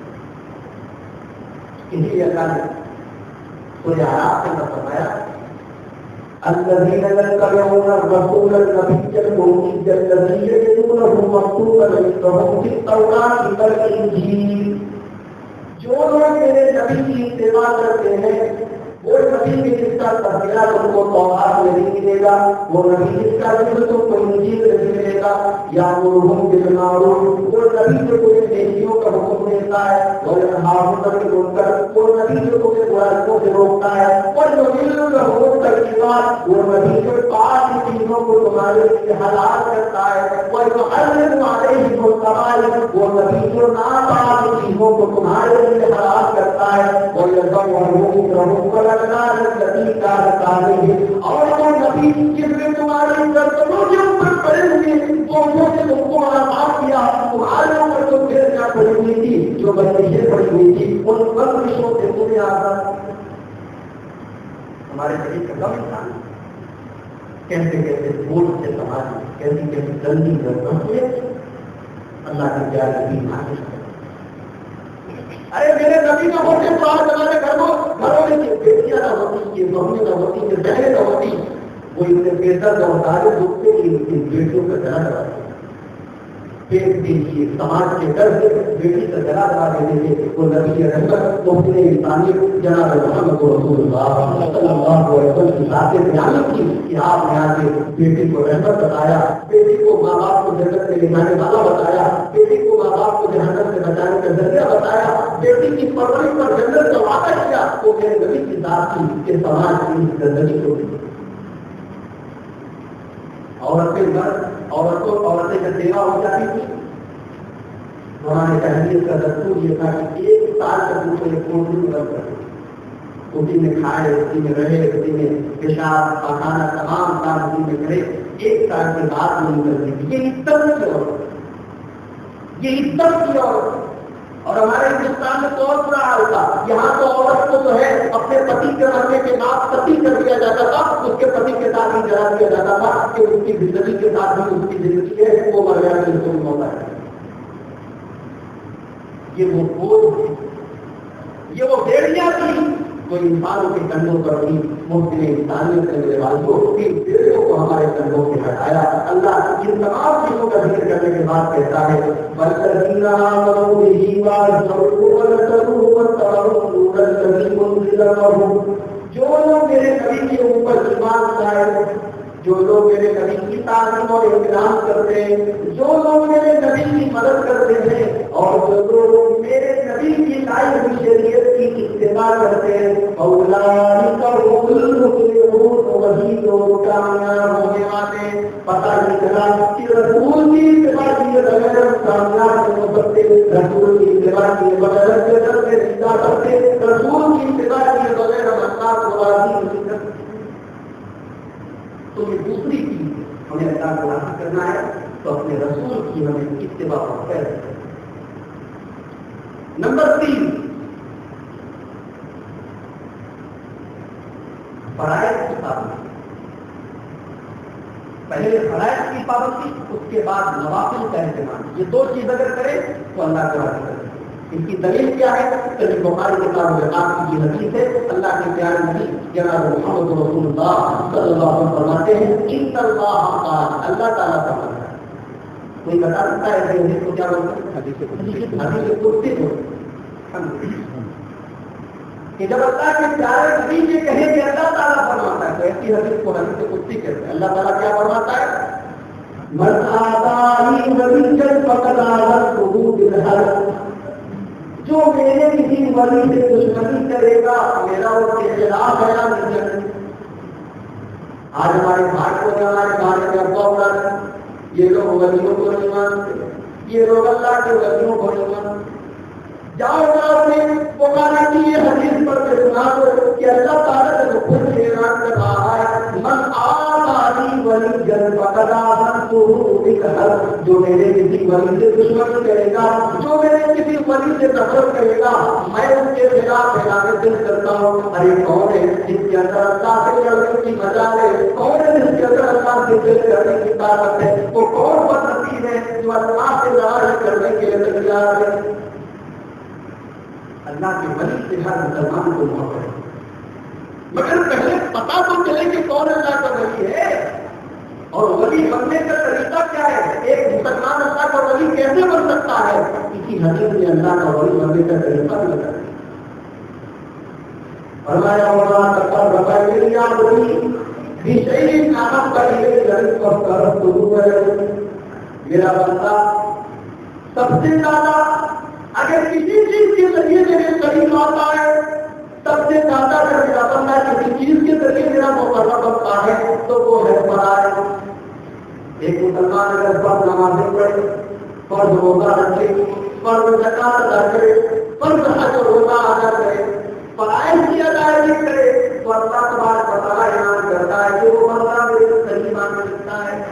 اسی اللہ نے سورہ اعراف کے اندر فرمایا الذين يتبعون الرسول النبي الأمي الذي يجدونه مكتوبا عندهم في التوراة والإنجيل. جو لوگ میرے نبی کی اتباع کرتے ہیں, وہ نبی کے جس کا تذکرہ تم کو تورات میں نہیں ملے گا, وہ نبی جس کا ذکر تم کو انجیل میں ملے گا. یامرہم بالمعروف، وہ نبی جو کوئی نیکیوں کا حکم دیتا ہے، وینہاہم عن المنکر، وہ نبی جو کوئی برائیوں سے روکتا ہے، ویحل لہم الطیبات، وہ نبی جو پاک چیزوں کو تمہارے لیے حلال کرتا ہے، ویحرم علیہم الخبائث، وہ نبی جو ناپاک چیزوں کو تمہارے لیے حلال کرتا ہے، ویضع عنہم اصرہم والاغلال التي كانت علیہم، اور وہ نبی جس نے تمہاری گردنوں کے اوپر پڑے ہوئے بوجھوں سے تم کو آزاد کیا، تمہارے اوپر جو گردیاں پڑی ہوئی تھی، جو بندشیں پڑی ہوئی تھی، ان بندشوں سے تمہیں آزاد. ہمارے شریر کا کم انسان کیسے کیسے بوجھ سے سماج کیسی کیسی گندی گردوں سے اللہ کے پیارے دین حاصل کرے. ارے میرے نبی کا ہوتے پرانے زمانے گھروں میں بیٹیاں نہ ہوتی، یہ بہنیں نہ ہوتی، یہ بہنیں نہ ہوتی، وہ اتنے بہتر کا مطالعے دکھتے کہ ان کی بیٹیوں کا جلا کرواتے پیٹ کے لیے سماج کے ڈر سے بیٹی کا جلا کرا دیتے تھے. وہ نبی رحمت مفتی انسانیت جناب محمد رسول اللہ صلی اللہ علیہ وسلم کی ذات بیان کی کہ آپ نے آ کے بیٹی کو رحمت بتایا، بیٹی کو ماں باپ کو جنت میں لے جانے والا بتایا، بیٹی کو ماں باپ کو جہنم سے بچانے کا ذریعہ بتایا، بیٹی کی پرورش پر جنت کا وعدہ کیا. وہ میرے نبی کی ذات کی کہ سماج کی زندگی کو عورتیں جب دیوا ہو جاتی تھی، ہمارے تحریر کا دستور یہ تھا کہ 1 سال تک ان کو ایک کوٹری میں بند کر دو، اسی میں کھائے، اسی میں رہے، اسی میں پیشاب پخانا تمام کام اسی میں کرے. 1 سال کے بعد نہیں کرتی تھی. یہ عزت کی عورت، یہ عزت کی عورت. اور ہمارے ہندوستان میں تو اور برا حال تھا. یہاں تو عورت کو جو ہے اپنے پتی کے مرنے کے بعد قتل کر دیا جاتا تھا، اس کے پتی کے ساتھ ہی جلا دیا جاتا تھا کہ اس کی زندگی کے ساتھ بھی اس کی زندگی ہے، وہ مر گیا تو موت ہے. یہ وہ بوجھ، یہ وہ بیڑیاں تھی جو انسانوں کے کندھوں پر تھی. مفتی انسانیت نے میرے والدوں کی بیڑیوں کو ہمارے کندھوں سے ہٹایا. اللہ ان تمام چیزوں کا ذکر کرنے کے بعد کہتا ہے وَالَّذِينَ آمَنُوا بِهِ وَعَزَّرُوهُ وَنَصَرُوهُ وَاتَّبَعُوا النُّورَ الَّذِي أُنزِلَ مَعَهُ. جو لوگ میرے نبی کے اوپر ایمان لائے، جو لوگ میرے نبی کی تعظیم اور احترام کرتے ہیں، جو لوگ میرے نبی کی مدد کرتے ہیں، اور جو لوگ میرے نبی کی لائی ہوئی شریعت کی اتباع کرتے ہیں، اولئک هم المفلحون، وہی لوگ کامیاب ہونے والے. پتہ نہیں چلا کہ رسول کی اتباع کیے بغیر ہم کامیاب نہیں ہو سکتے، رسول کی اتباع کیے بغیر ہم جنت میں نہیں جا سکتے، رسول کی اتباع کیے بغیر ہم اللہ کو راضی نہیں کر سکتے. تو یہ دوسری چیز ہمیں اللہ کو راضی کرنا ہے تو اپنے رسول کی ہمیں اتباع پر خیر. نمبر 3، فرائض کی پابندی. پہلے فرائض کی پابندی، اس کے بعد نوافل کا اہتمام. یہ 2 چیز اگر کرے تو اللہ کو راضی کرے. ان کی دلیل کیا ہے؟ صحیح بخاری کتاب الرقاق کی یہ حدیث ہے. اللہ کے پیارے نبی جناب محمد رسول اللہ صلی اللہ علیہ وسلم فرماتے ہیں ان اللہ قال، اللہ تعالیٰ فرماتا ہے. کوئی بتا سکتا ہے کہ حدیث کو کیا بولتے ہیں؟ حدیث قدسی بولتے کہ جب اللہ کے پیارے نبی یہ کہیں کہ اللہ تعالیٰ فرماتا ہے تو ایسی حدیث کو حدیث قدسی کہتے ہیں. اللہ تعالیٰ کیا فرماتا ہے؟ من آتانی نبیا فقد آذنته بالحرب. جو میرے کسی ولی سے دشمنی کرے گا میرا اس کے خلاف بیان نہیں کرے. آج ہمارے بھائی کو ہمارے بارے میں افواہ اڑاتے ہیں، یہ لوگ ولیوں کو نہیں مانتے، یہ لوگ اللہ کے ولیوں کو نہیں مانتے. جاؤ اپنے پکارا کی یہ حدیث پر کے سنا دو کہ اللہ تعالیٰ نے خود سے اعلان کر رہا ہے من آتانی ولیا فقد آذنته بالحرب. جو میرے کسی ولی سے دشمنی کرے گا، جو میرے کسی ولی سے نفرت کرے گا، میں اس کے خلاف اعلان دل کرتا ہوں. ارے کون ہے جس کے اندر اللہ سے لڑنے کی مجال ہے؟ کون ہے جس کے اندر اللہ سے دل کرنے کی طاقت ہے؟ وہ کون بدنصیب ہے جو اللہ سے لڑائی کرنے کے لیے تیار ہے؟ اللہ کے ولی سے ہر مسلمان کو محبت ہے، مگر پہلے پتا تو چلے کہ کون اللہ کا ولی ہے اور ولی بننے کا طریقہ کیا ہے. ایک مسلمان اللہ کا ولی کیسے بن سکتا ہے؟ اسی حدیث میں اللہ کا ولی بننے کا طریقہ بھی بتا ہے. فرمایا اللہ تقرب الیہ عبدی بشیء احب الیہ من طرف قلوبہ. میرا بندہ سب سے زیادہ اگر کسی چیز کے ذریعے میرے قریب آتا ہے، سب سے زیادہ اگر میرا بندہ کسی چیز کے ذریعے میرا مقرب بنتا ہے تو وہ ہے فرائض۔ ایک مسلمان اگر فرض نمازیں پڑھے، فرض روزہ رکھے، فرض زکات ادا کرے، فرض حج و روزہ ادا کرے، فرائض کی ادائیگی کرے تو اللہ تبارک و تعالیٰ اعلان کرتا ہے کہ وہ بندہ میرے قریب آنے لگتا ہے۔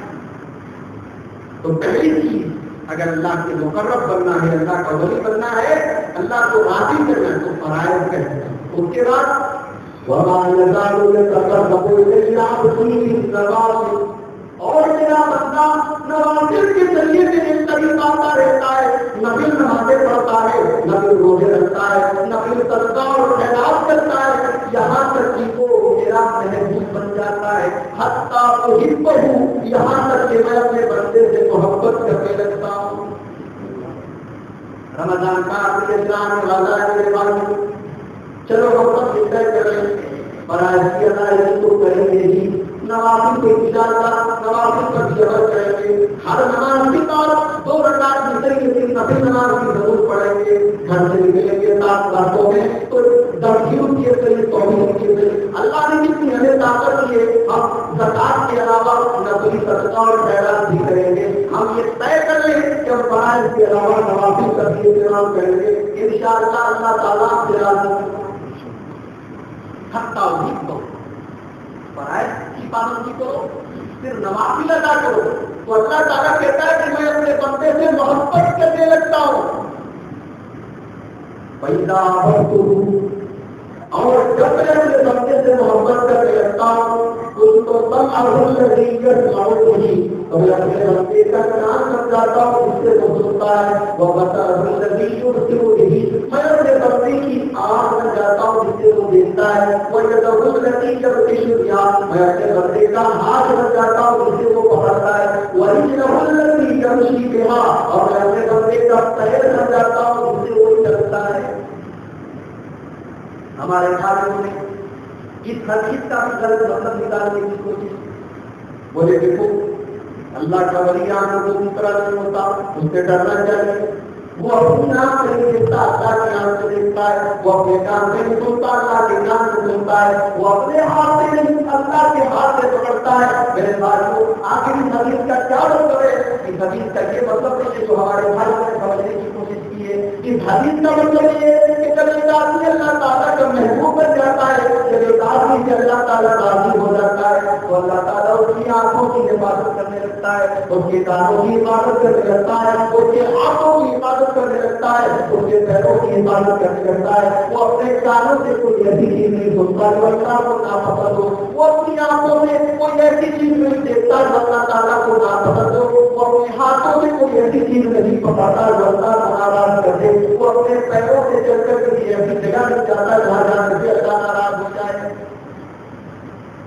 تو پہلی چیز اگر اللہ کے مقرب بننا ہے، اللہ کا ولی بننا ہے، اللہ کو راضی کرنا ہے تو فرائض کرنا ہے۔ اس کے بعد وَمَا يَزَالُ يَتَقَرَّبُ إِلَيَّ عَبْدِي بِالنَّوَافِلِ، اور میرا بندہ نوافل کے ذریعے میرے قریب آتا رہتا ہے، نفل نمازیں پڑھتا ہے، نفل روزے رکھتا ہے، نفل صدقہ اور خیرات کرتا ہے، یہاں تک کہ وہ میرا محبوب بن جاتا ہے، حتیٰ احبہ، یہاں تک کہ میں اپنے بندے سے محبت کرنے لگتا ہوں۔ رمضان کا آخری اسلام والا ہے میرے بھائی، چلو محبت ذکر کریں، فرائض کی ادائیگی تو کریں گے ہی، نوافل کو انشاءاللہ نوافل پر بھی عمل کریں گے، ہر نماز کے بعد 2 رکعت ملیں گے، نفل نماز کی ضرور پڑھیں گے، گھر سے نکلیں گے 7 راتوں میں تو درخیوں کے ذریعے توحید کے ذریعے اللہ نے جتنی ہمیں طاقت دی ہے ہم زکات کے علاوہ نفلی صدقہ اور خیرات بھی کریں گے۔ ہم یہ طے کر لیں کہ ہم فرائض کے علاوہ نوافل کا بھی اہتمام کریں گے، انشاءاللہ اللہ تعالیٰ سے راضی حتیٰ احبہ، فرائض کی پابندی کرو، پھر نوافل ادا کرو تو اللہ تعالیٰ کہتا ہے کہ میں اپنے بندے سے محبت کرنے لگتا ہوں۔ پیدا اور جب میں اپنے بندے سے محبت کرنے لگتا ہوں اس کو تم تو میں اپنے بندے کا کام کر جاتا ہوں، اس سے وہ سنتا ہے، وہ بتا میں اپنے بندے کی آنکھ میں جاتا ہوں جس سے وہ دیکھتا ہے، وہ میں اپنے بندے کا ہاتھ بن جاتا ہوں جس سے وہ پکڑتا ہے، وہی یمشی بہا، اور میں اپنے بندے کا پیر بن جاتا ہوں جس سے وہ چلتا ہے۔ ہمارے بھائیوں نے اس حدیث کا بھی غلط مطلب نکالنے کی کوشش، بولے دیکھو اللہ کا ولی آنکھوں کو دوسرا نہیں ہوتا، اس سے ڈرنا چاہیے، وہ اپنی آنکھ سے نہیں دیکھتا، اللہ کی آنکھ سے دیکھتا ہے، وہ اپنے کان سے نہیں سنتا، اللہ کے کان سے سنتا ہے، وہ اپنے ہاتھ سے نہیں اللہ کے ہاتھ سے پکڑتا ہے۔ میرے بھائیوں آخر اس حدیث کا کیا مطلب ہے؟ اس حدیث کا یہ مطلب نہیں ہے جو ہمارے بھائیوں نے سمجھنے کی کوشش کی ہے۔ اس حدیث کا مطلب یہ ہے کہ جب ایک آدمی اللہ تعالیٰ کا محبوب بن جاتا ہے، جب ایک آدمی سے اللہ تعالیٰ راضی ہو جاتا ہے تو اللہ تعالیٰ اس کی آنکھوں کی حفاظت کرنے لگتا ہے، اس کے کانوں کی حفاظت کرنے لگتا ہے، اس کے ہاتھوں کی حفاظت کرنے لگتا ہے، اس کے پیروں کی حفاظت کرنے لگتا ہے۔ وہ اپنے کانوں سے کوئی ایسی چیز نہیں سنتا جو اللہ کو ناپسند ہو، وہ اپنی آنکھوں میں کوئی ایسی چیز نہیں دیکھتا جو اللہ تعالیٰ کو ناپسند ہو، وہ اپنے ہاتھوں سے کوئی ایسی چیز نہیں پکڑتا جو اللہ کو ناراض کر دے، وہ اپنے پیروں سے چل کر کسی ایسی جگہ نہیں جاتا جہاں جانے سے اللہ ناراض ہو جائے۔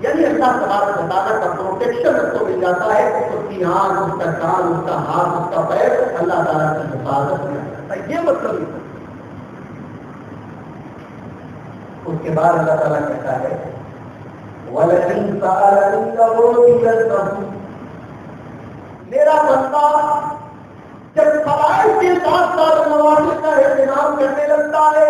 یعنی اللہ تبارک و تعالیٰ کا پروٹیکشن اس کو مل جاتا ہے، اس کی آنکھ، اس کا کان، اس کا ہاتھ، اس کا پیر اللہ تعالیٰ کی حفاظت میں آتا ہے، یہ مطلب ہی ہے۔ اس کے بعد اللہ تعالیٰ کہتا ہے وَلَئِن سَأَلَنِي لَأُعْطِيَنَّهُ، میرا بندہ جب فرائض کے ساتھ ساتھ نوافل کا اہتمام کرنے لگتا ہے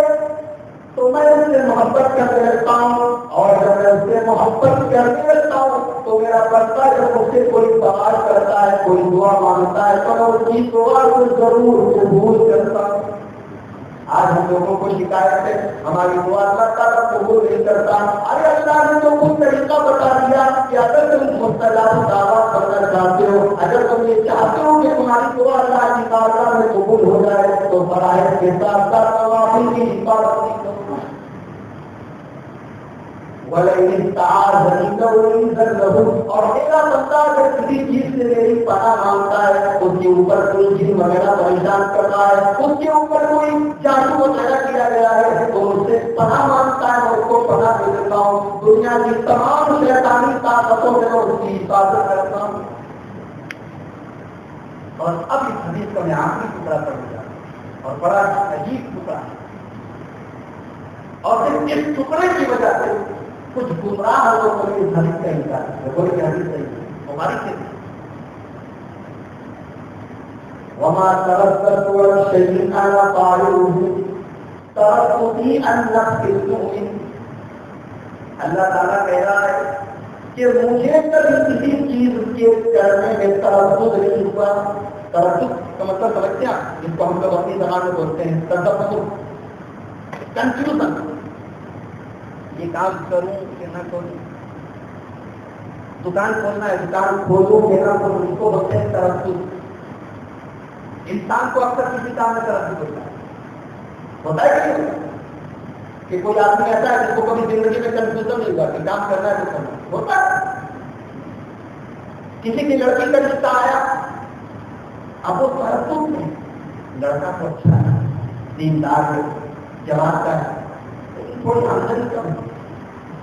تو میں اس سے محبت کرنے لگتا ہوں، اور جب میں اس سے محبت کرنے لگتا ہوں تو میرا بندہ جب مجھ سے کوئی سوال کرتا ہے، کوئی دعا مانگتا ہے تو میں اس کی دعا کو ضرور قبول کرتا ہوں۔ آج ہم لوگوں کو شکایت ہے ہماری دعا اللہ تعالیٰ قبول نہیں کرتا۔ ارے اللہ نے تو کچھ طریقہ بتا دیا کہ اگر تم مستجاب دعوت کرنا چاہتے ہو، اگر تم یہ چاہتے ہو کہ تمہاری دعا اللہ کی بارگاہ میں قبول ہو جائے تو فرائض کے ساتھ ساتھ نوافل کی حفاظت نہیں کرو۔ وَلَئِنِ اسْتَعَاذَنِي لَأُعِيذَنَّهُ، اور میرا بندہ اگر کسی چیز سے میری پناہ مانگتا ہے، اس کے اوپر کوئی جن وغیرہ پریشان کر رہا ہے، اس کے اوپر کوئی جادو وغیرہ کیا گیا ہے تو مجھ سے پناہ مانگتا ہے، میں اس کو پناہ دے دیتا ہوں، دنیا کی تمام شیطانی طاقتوں سے میں اس کی حفاظت کرتا ہوں۔ اور اب اس حدیث کا میں آخری ٹکڑا پڑھ گیا اور بڑا عجیب ٹکڑا ہے، اور اس ٹکڑے کی وجہ سے کچھ گمراہ لوگوں کو اس حدیث کا انکار ہے، بولے کہ حدیث صحیح ہے، ہماری کیا وما ترددت عن شيء انا فاعله ترددي عن نفس المؤمن. اللہ تعالیٰ کہہ رہا ہے کہ مجھے کبھی کسی چیز کے کرنے میں تردد نہیں ہوا. تردد کا مطلب سمجھتے ہیں جس کو ہم لوگ اپنی زبان میں بولتے ہیں تردد, کنفیوژن, یہ کام کروں کہ نہ کروں, دکان کھولنا ہے دکان کھولوں کہ نہ کھولوں, اس کو بولتے ہیں تردد. انسان کو اکثر کسی کام میں تردد ہوتا ہے کہ نہیں, کہ کوئی آدمی ایسا ہے جس کو کبھی زندگی میں کنفیوژن نہیں ہوا کہ کام کرنا ہے تو کرنا ہوتا ہے. کسی کی لڑکی کا رشتہ آیا, اب وہ تردد میں, لڑکا تو اچھا ہے, دیندار ہے, جواب کا ہے, لیکن تھوڑی آمدنی کم ہے,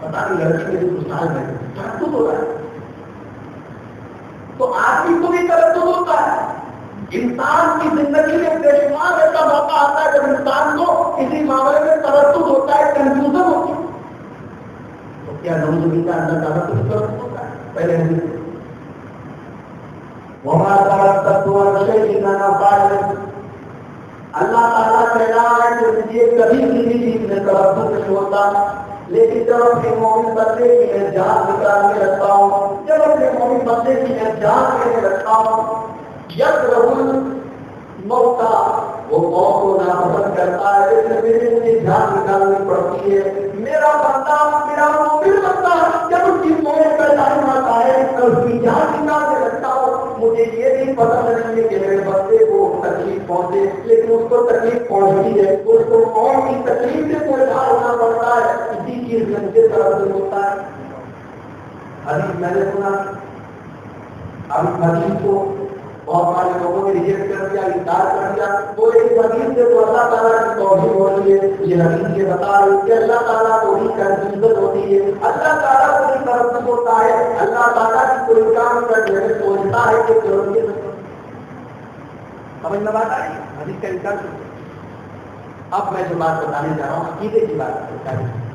پتا نہیں لڑکی میری خوشحال ہے, تردد ہو رہا ہے. تو آدمی کو بھی تردد ہوتا ہے. انسان کی زندگی میں بے شمار ایسا موقع آتا ہے جب انسان کو کسی معاملے میں تردد ہوتا ہے, کنفیوژن ہوتی ہے. تو کیا نعوذ باللہ اللہ تعالیٰ کو بھی تردد ہوتا ہے؟ پہلے ہم وما ترددت عن شيء انا فاعله. اللہ تعالیٰ کہہ رہا ہے کہ مجھے کبھی کسی چیز میں تردد نہیں ہوتا, لیکن جب اپنے مومن بندے کی میں جان نکال کے رکھتا ہوں, جب اپنے مومن بندے کی میں جان کے رکھتا ہوں, یکرہ الموت, وہ موت کو ناپسند کرتا ہے, لیکن میرے مجھے جان نکالنی پڑتی ہے. میرا بندہ, میرا مومن بندہ جب اس کی موت کا ٹائم آتا ہے تو اس کی جان نکال کے رکھتا ہوں. مجھے یہ نہیں پتا نہیں ہے کہ میرے بندے کو تکلیف پہنچے, لیکن اس کو تکلیف پہنچتی ہے, اس کو قوم کی تکلیف سے پریشان ہونا پڑتا ہے, اسی چیز میں مجھے تردد ہوتا ہے. حدیث میں نے سنا, اب حدیث کو بہت سارے لوگوں نے ریجیکٹ کر دیا, انکار کر دیا. تو ایک حدیث سے تو اللہ تعالیٰ کی توحید ہو رہی ہے, یہ حدیث یہ بتا رہی ہے کہ اللہ تعالیٰ کو ہی کنفیوژن ہوتی ہے, اللہ تعالیٰ کو ہی تردد ہوتا ہے, اللہ تعالیٰ کی کوئی کام کرنے میں سوچتا ہے کہ کرو گے. سمجھ میں بات آ رہی ہے, حدیث کا انکار کرتے. اب میں جو بات بتانے جا رہا ہوں عقیدے کی بات بتا رہی ہوں.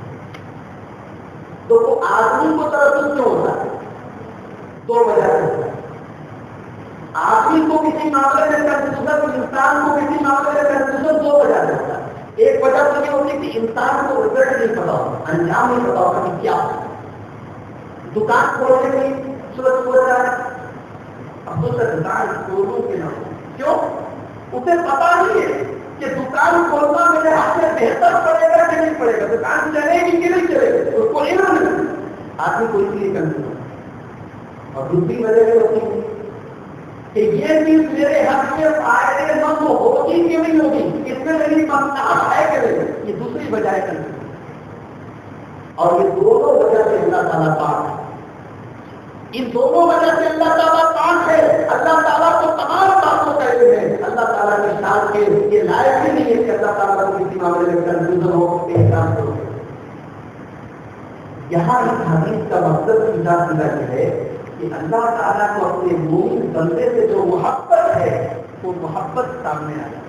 تو وہ آدمی کو تردد کیوں ہوتا ہے؟ دو وجہ سے ہوتا ہے. آدمی کو کسی معاملے میں کنفیوژن, انسان کو کسی معاملے میں کنفیوژن دو وجہ سے ہوتا ہے. ایک وجہ تو یہ ہوتی ہے کہ انسان کو رزلٹ نہیں پتا ہوتا, انجام نہیں پتا ہوتا کہ کیا ہوتا. دکان کھولنے کی صورت ہو رہا ہے, اب تو دکان کھولوں کے نہ ہو, کیوں؟ اسے پتا نہیں ہے کہ دکان کھولنا میرے ہاتھ سے بہتر پڑے گا کہ نہیں پڑے گا, دکان چلے گی کہ نہیں چلے گی, اس کو علم نہیں. آدمی کو اس لیے کنفیوژن. اور دوسری وجہ یہ ہوتی ہے کہ یہ چیز میرے حق میں فائدے مند ہوگی کہ نہیں ہوگی, اس میں میری مصلحت ہے کہ نہیں, یہ دوسری وجہ ہے کنفیوژن. اور یہ دونوں وجہ سے اللہ تعالیٰ پاک ہے. ان دونوں وجہ سے اللہ تعالیٰ پاک ہے. اللہ تعالیٰ کو تمام باتوں کا علم ہے. اللہ تعالیٰ کی شان کے یہ لائق ہی نہیں ہے کہ اللہ تعالیٰ کو کسی معاملے میں کنفیوژن ہو, احساس ہو. یہاں اس حدیث کا مقصد سیدھا سیدھا یہ ہے کہ اللہ تعالیٰ کو اپنے مومن بندے سے جو محبت ہے وہ محبت سامنے آ جائے.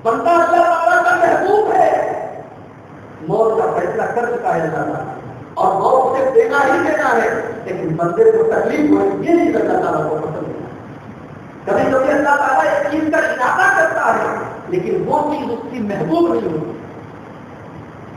بندہ اللہ تعالیٰ کا محبوب ہے, موت کا فیصلہ کر چکا ہے اللہ تعالیٰ, اور موت سے دینا ہی دینا ہے, لیکن بندے کو تکلیف ہو یہ نہیں اللہ تعالیٰ کو پسند نہیں. کبھی کبھی اللہ تعالیٰ ایک چیز کا ارادہ کرتا ہے لیکن وہ چیز اس کی محبوب نہیں ہوتی.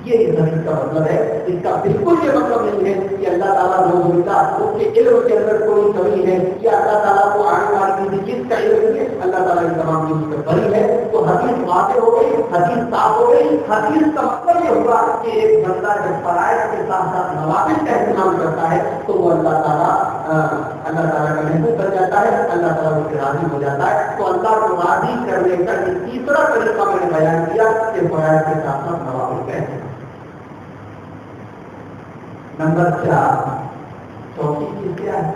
یہ حدیث کا مطلب ہے. اس کا بالکل یہ مطلب نہیں ہے کہ اللہ تعالیٰ موجودہ اس کے علم کے اندر کوئی کمی ہے یا اللہ تعالیٰ کو آنے والی کسی چیز کا علم نہیں ہے. اللہ تعالیٰ ان تمام چیزوں سے بری ہے. تو حدیث واضح ہو گئی, حدیث صاف ہو گئی. حدیث کا مطلب یہ ہوگا کہ ایک بندہ جب فرائض کے ساتھ ساتھ نوافل کا اہتمام کرتا ہے تو وہ اللہ تعالیٰ کا محبوب بن جاتا ہے, اللہ تعالیٰ اس سے راضی ہو جاتا ہے. تو اللہ کو راضی کرنے کا یہ تیسرا طریقہ میں نے بیان کیا کہ فرائض کے ساتھ ساتھ نوافل کا اہتمام. نمبر 4, چوتھی چیز کیا ہے؟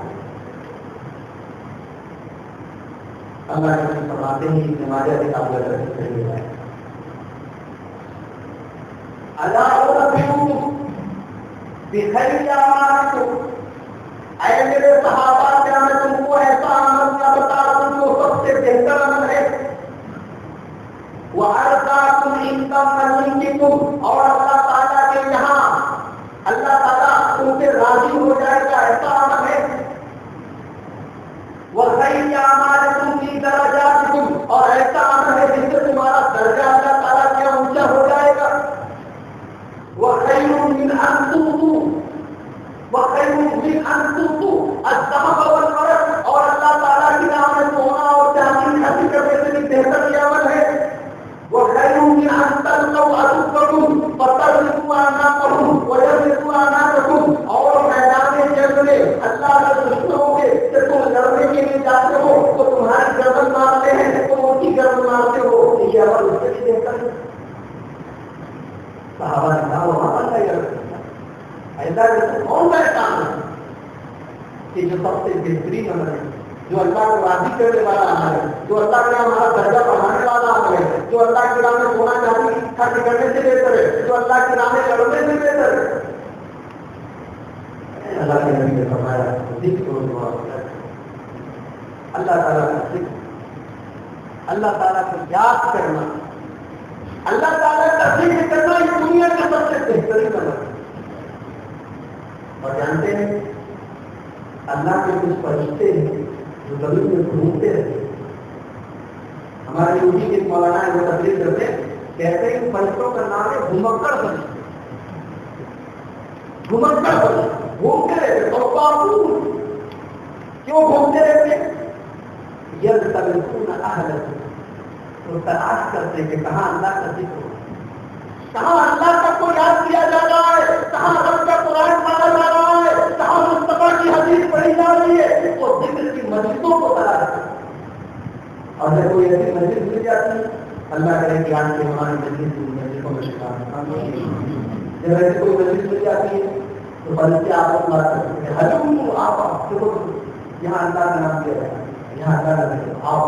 اللہ کے فرماتے ہیں نماز کتاب ہے. اللہ بخیر اعمالکم, اے میرے صحابہ کیا میں تم کو ایسا عمل کا بتا دوں جو سب سے بہتر عمل ہے. وَأَرْضَاكُمْ عِنْدَ مَلِكِكُمْ, اور اللہ تعالیٰ کے یہاں اللہ تعالیٰ تم سے راضی ہو جائے گا ایسا عمل ہے. وَخَيْرٌ وَإِنَّ أَعْمَالَكُمْ فِي دَرَجَاتِكُمْ، اور ایسا عمل ہے جس سے تمہارا درجہ اللہ تعالیٰ کیا اونچا ہو جائے گا. وَخَيْرٌ مِّنْ أَن تُؤْتُوا الذَّهَبَ وَالْفِضَّةَ، اور اللہ تعالیٰ کی راہ میں سونا اور چاندی خرچ کرنے سے بھی بہتر یہ عمل ہے. وَخَيْرٌ مِّنْ أَن تَلْقَوْا عَدُوَّكُمْ فَتَضْرِبُوا أَعْنَاقَهُمْ وَيَضْرِبُوا أَعْنَاقَكُمْ، اور میدان جنگ میں اللہ کے دشمنوں کے سے تم لڑنے کے لیے جاتے ہو تو تمہاری گردن مارتے ہیں، تم ان کی گردن مارتے ہو، یہ عمل اس سے بھی بہتر ہے. صحابہ نے کہا وہاں پر ایسا کون سا کام ہے کہ جو سب سے بہترین عمل ہے، جو اللہ کو راضی کرنے والا عمل ہے، جو اللہ کے ہمارا درجہ بڑھانے والا عمل ہے، جو اللہ کی راہ میں سونا چاندی خرچ کرنے سے بہتر ہے، جو اللہ کی راہ میں لڑنے سے بہتر ہے. اللہ کے نبی نے فرمایا ذکر و دعا، اللہ تعالیٰ کا ذکر، اللہ تعالیٰ کو یاد کرنا، اللہ تعالیٰ کا ذکر کرنا اس دنیا کا سب سے بہترین عمل ہے. اور جانتے ہیں اللہ کے کچھ فرشتے ہیں جو زمین میں گھومتے رہتے ہیں. ہمارے یوگی کے مولانا ہے وہ تقریر کرتے کہتے ہیں کہ فرشتوں کا نام ہے گھمکڑ فرشتے. گھمکڑ فرشتے گھومتے رہتے. کیوں گھومتے رہتے؟ یلتمسون اہلہ، تو تلاش کرتے کہ کہاں اللہ کا ذکر ہو، کہاں اللہ کا کو یاد کیا جا رہا ہے، کہاں رب کا قرآن پڑھا جا رہا ہے، کہاں مصطفیٰ کی حدیث پڑھی جا رہی ہے. تو ذکر کی مسجدوں کو تلاش کرتے. اور جب کوئی ایسی مسجد مل جاتی ہے، اللہ کرے کہ آج کے ہماری مسجدوں میں جب ایسی کوئی مسجد مل جاتی ہے تو فرشتے آپ کو بات کرتے ہیں حجم آپ دیکھو یہاں اللہ کا نام دیا جائے، یہاں اللہ کا ذکر، آؤ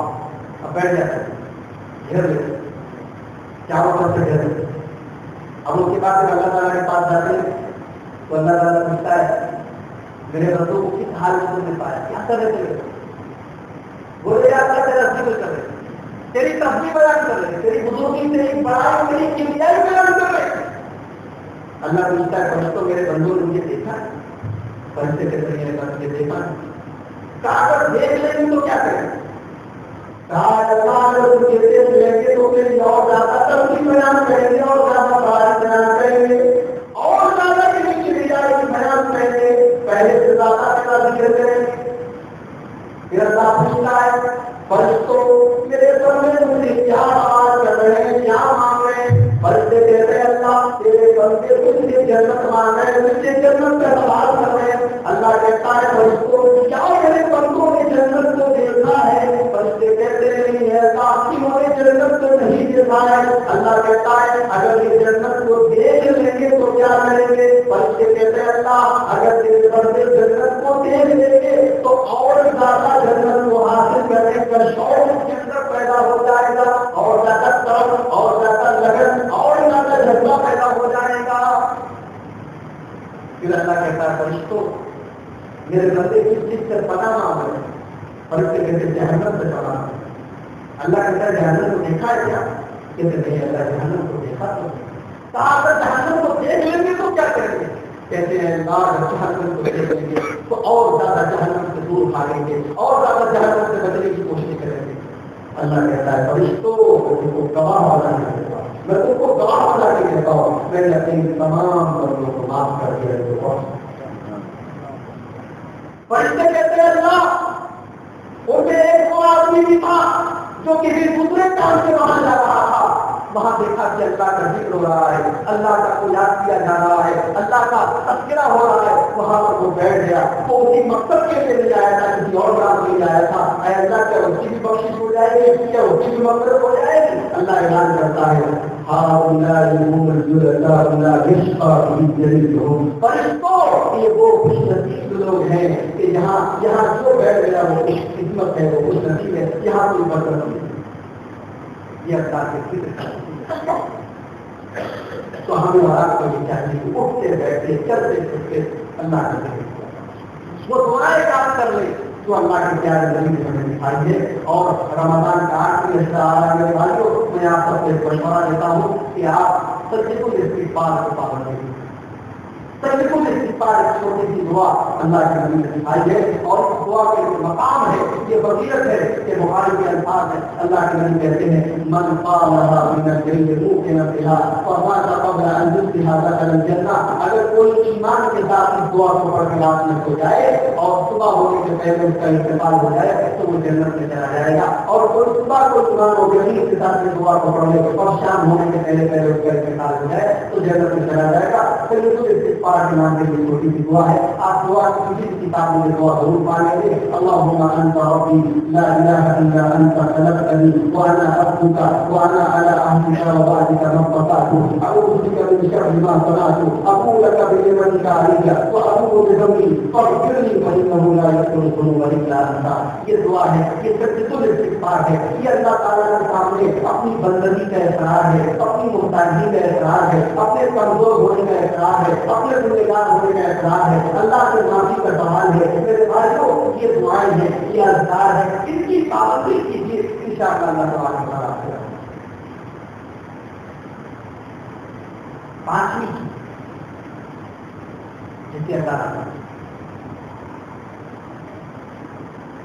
اب بیٹھ جاتے ہیں گھر لے چاروں طرف سے گھر لے. اب اس کے بعد جب اللہ تعالیٰ کے پاس جاتے ہیں تو اللہ تعالیٰ پوچھتا ہے میرے بندوں کو کس حال میں تم نے پایا، کیا کر رہے تھے؟ بولے اللہ تیرا ذکر کر رہے، تیری تسبیح بیان کر رہے، تیری بزرگی، تیری بڑائی، تیری کبریائی بیان کر رہے. اللہ پوچھتا ہے فرشتوں میرے بندوں نے مجھے دیکھا ہے؟ فرشتے کہتے ہیں مجھے دیکھا ہے. کہا اگر دیکھ لیں گے تو کیا کریں؟ کہا اللہ اگر تجھے دیکھ لیں گے تو میری اور زیادہ تسبیح بیان کریں گے، اور زیادہ بڑائی بیان کریں گے، اور زیادہ کسی کی کبریائی بیان کریں گے، پہلے سے زیادہ تیرا ذکر کریں گے. پھر اللہ پوچھتا ہے فرشتوں میرے سامنے مجھے کیا سوال کر رہے ہیں، کیا مانگ رہے ہیں؟ فرشتے کہتے ہیں اللہ تیرے بندے تجھے جنت مانگ رہے ہیں، مجھے جنت کا سوال کر رہے ہیں. اللہ کہتا ہے فرشتوں کیا میرے بندوں نے جنت کو دیکھا ہے؟ فرشتے کہتے ہیں نہیں ہے، انہوں نے جنت کو نہیں دیکھا ہے. اللہ کہتا ہے اگر یہ جنت کو دیکھ لیں گے تو کیا کریں گے؟ فرشتے کہتے ہیں اللہ اگر تیرے بندے جنت کو دیکھ لیں گے تو اور زیادہ جنت کو حاصل کرنے کا شوق اس کے اندر پیدا ہو جائے گا، اور زیادہ طرف اور زیادہ لگن اور زیادہ جذبہ پیدا ہو جائے گا. پھر اللہ کہتا ہے فرشتوں میرے بندے کس چیز سے پناہ مانگ رہے ہیں؟ فرشتے کہتے ہیں جہنم سے پناہ. اللہ کہتا ہے جہنم کو دیکھا ہے کیا؟ کہتے نہیں اللہ جہنم کو دیکھا تو. کہا اگر جہنم کو دیکھ لیں گے تو کیا کریں گے؟ کہتے ہیں اللہ جہنم کو دیکھ لیں گے تو اور زیادہ جہنم سے دور بھاگیں گے، اور زیادہ جہنم سے بچنے کی کوشش کریں گے. اللہ کہتا ہے فرشتوں میں تم کو گواہ بنا کے دیتا ہوں، میں تم کو گواہ بنا کے دیتا ہوں، میں نے اپنے تمام بندوں کو معاف کر دیا ہے. فرشتے کہتے ہیں اللہ ان میں ایک وہ آدمی بھی تھا جو کسی دوسرے کام سے وہاں جا رہا تھا، وہاں دیکھا کہ اللہ کا ذکر ہو رہا ہے، اللہ کا کو یاد کیا جا رہا ہے، اللہ کا تذکرہ ہو رہا ہے، وہاں پر وہ بیٹھ گیا. تو اسی مقصد کے لیے نہیں آیا تھا، کسی اور کام کے لیے آیا تھا. اے اللہ کیا اس کی بھی بخشش ہو جائے گی، کیا اس کی بھی مغفرت ہو جائے گی؟ اللہ اعلان کرتا ہے فرشتوں یہ وہ خوش نصیب لوگ ہیں کہ یہاں جو بیٹھ گیا وہ خدمت ہے، وہ خوش نصیب ہے، یہاں کوئی برکت نہیں. یہ اللہ کے ذکر تو ہمیں اور آپ کو یہ چاہیے کہ اٹھتے بیٹھتے چلتے پھرتے اللہ کا ذکر کریں. وہ تھوڑا ایک کام کر لے جو اللہ کے پیارے نبی نے ہمیں دکھائی ہے. اور رمضان کا آخری حصہ آ رہا ہے بھائیوں، میں آپ سب سے مشورہ دیتا ہوں کہ آپ سچوں کے استغفار کو پابند رکھیں. سچوں کے استغفار ایک چھوٹی سی دعا اللہ کے نبی نے دکھائی ہے، اور اس دعا کے جو مقام ہے یہ فضیلت ہے کہ بخاری کے الفاظ ہیں، اللہ کے نبی کہتے ہیں من قالها من الليل موقنا بها ومات قبل ان يصبح دخل الجنہ، اگر کوئی ایمان کے ساتھ اس دعا کو پڑھ کے رات میں سو جائے اور صبح ہونے کے پہلے اس کا انتقال ہو جائے تو وہ جنت میں چلا جائے گا، اور کوئی صبح کو ایمان ہو گئی اس کے ساتھ اس دعا کو پڑھ لے اور شام ہونے کے پہلے پہلے اس کا انتقال ہو جائے تو جنت میں چلا جائے گا۔ چلیے تو استغفار کے نام کے لیے چھوٹی سی دعا ہے، آپ دعا کی کسی بھی کتاب میں دعا ضرور پائیں گے۔ اللهم انت ربي لا اله الا انت خلقتني وانا عبدك وانا على عهدك ووعدك ما استطعت اعوذ بك من شر ما صنعت ابوء لك بنعمتك علي وابوء بذنبي فاغفر لي فانه لا يغفر الذنوب الا انت۔ یہ دعا ہے، یہ تقدس الاستغفار ہے، یہ اللہ تعالیٰ کے سامنے اپنی بندگی کا اقرار ہے، اپنی محتاجی کا اقرار ہے، اپنے کمزور ہونے کا اقرار ہے، اپنے گنہگار ہونے کا اقرار ہے، اللہ سے معافی کا سوال ہے۔ میرے بھائیوں یہ دعائیں ہیں، یہ اذکار ہے، ان کی پابندی کیجیے، انشاءاللہ اللہ تبارک و تعالیٰ آپ کو۔ پانچویں جسے اللہ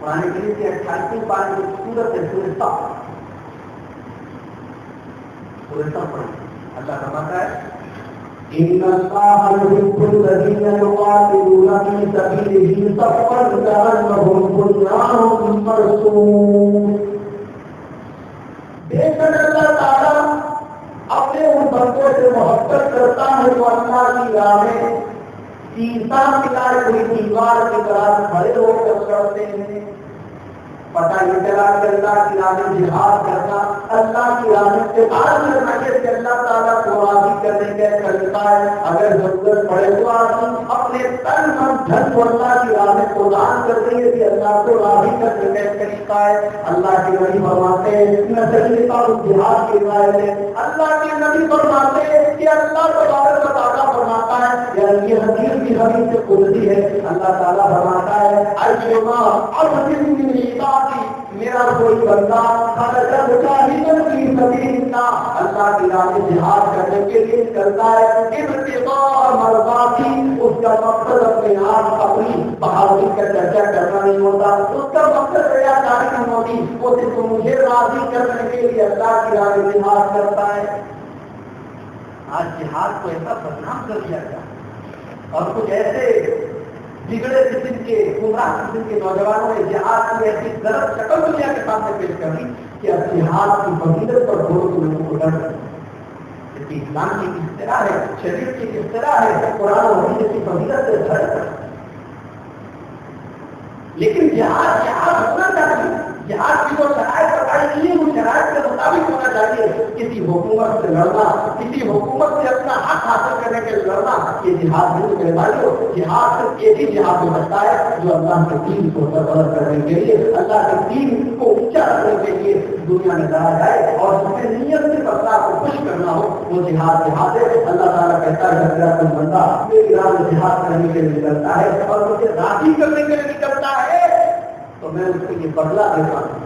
قرآن کریم کے 28ویں پارے کی سورت ہے سورۃ صف، سورۃ صف پڑھیں۔ اللہ فرماتا ہے ان اللہ یحب الذین یقاتلون فی سبیلہ صفا کأنہم بنیان مرصوص۔ بے شک اللہ تعالیٰ اپنے ان بندوں سے محبت کرتا ہے جو اللہ کی راہ میں سیسا ملائے ہوئی دیوار کی طرح کھڑے ہو کر کرتے ہیں۔ پتہ یہ چلا کہ اللہ کی راہ میں جہاد کرنا، اللہ کی راہ میں قتال کرنا، یہ اللہ تعالیٰ کو راضی کرنے کا طریقہ ہے۔ اگر ضرورت پڑے تو آدمی اپنے تن من دھن کو اللہ کی راہ میں قربان کرتے ہیں، یہ اللہ کو راضی کرنے کا طریقہ ہے۔ اللہ کے نبی فرماتے ہیں نبی کا جہاد کی روایت ہے، اللہ کے نبی فرماتے ہیں کہ اللہ تبارک و تعالیٰ فرماتا ہے، یعنی یہ حدیث بھی حدیث قدسی ہے، اللہ تعالیٰ فرماتا ہے ایما عبد من عبادی، میرا کوئی بندہ خرج مجاہدا فی سبیل اللہ، اللہ کی راہ میں جہاد کرنے کے لیے کرتا ہے، ابتغاء مرضاتی، اس کا مقصد اپنے آپ اپنی بہادری کا چرچا کرنا نہیں ہوتا، اس کا مقصد ریاکاری نہیں ہوتی، وہ صرف مجھے راضی کرنے کے لیے اللہ کی راہ میں جہاد کرتا ہے۔ آج جہاد کو ایسا بدنام کر دیا گیا اور کچھ ایسے بگڑے قسم کے گمراہ قسم کے نوجوانوں نے جہاد کی ایسی غلط شکل دنیا کے سامنے پیش کر دی کہ اب جہاد کی فضیلت پر لوگوں کو ڈر ہے۔ اسلام کی اصطلاح ہے، شریعت کی اصطلاح ہے، قرآن و حدیث کی فضیلت سے ڈر۔ لیکن جہاد ہونا چاہیے، جہاد کی جو شرائط بتائی گئی ہے وہ شرائط کے مطابق ہونا چاہیے۔ کسی حکومت سے لڑنا، کسی حکومت سے اپنا حق حاصل کرنے کے لیے لڑنا، یہ جہاد نہیں میرے بھائیوں۔ جہاد صرف ایک ہی جہاد ہو سکتا ہے جو اللہ کے دین کو سربلند کرنے کے لیے، اللہ کے دین کو اونچا کرنے کے لیے دنیا میں لڑا جائے اور اس میں نیت سے اللہ کو خوش کرنا ہو، وہ جہاد ہے۔ اللہ تعالیٰ کہتا ہے میرا کوئی بندہ میری راہ میں جہاد کرنے کے لیے نکلتا ہے اور مجھے راضی کرنے کے لیے نکلتا ہے تو میں اس کو یہ بدلہ دیتا ہوں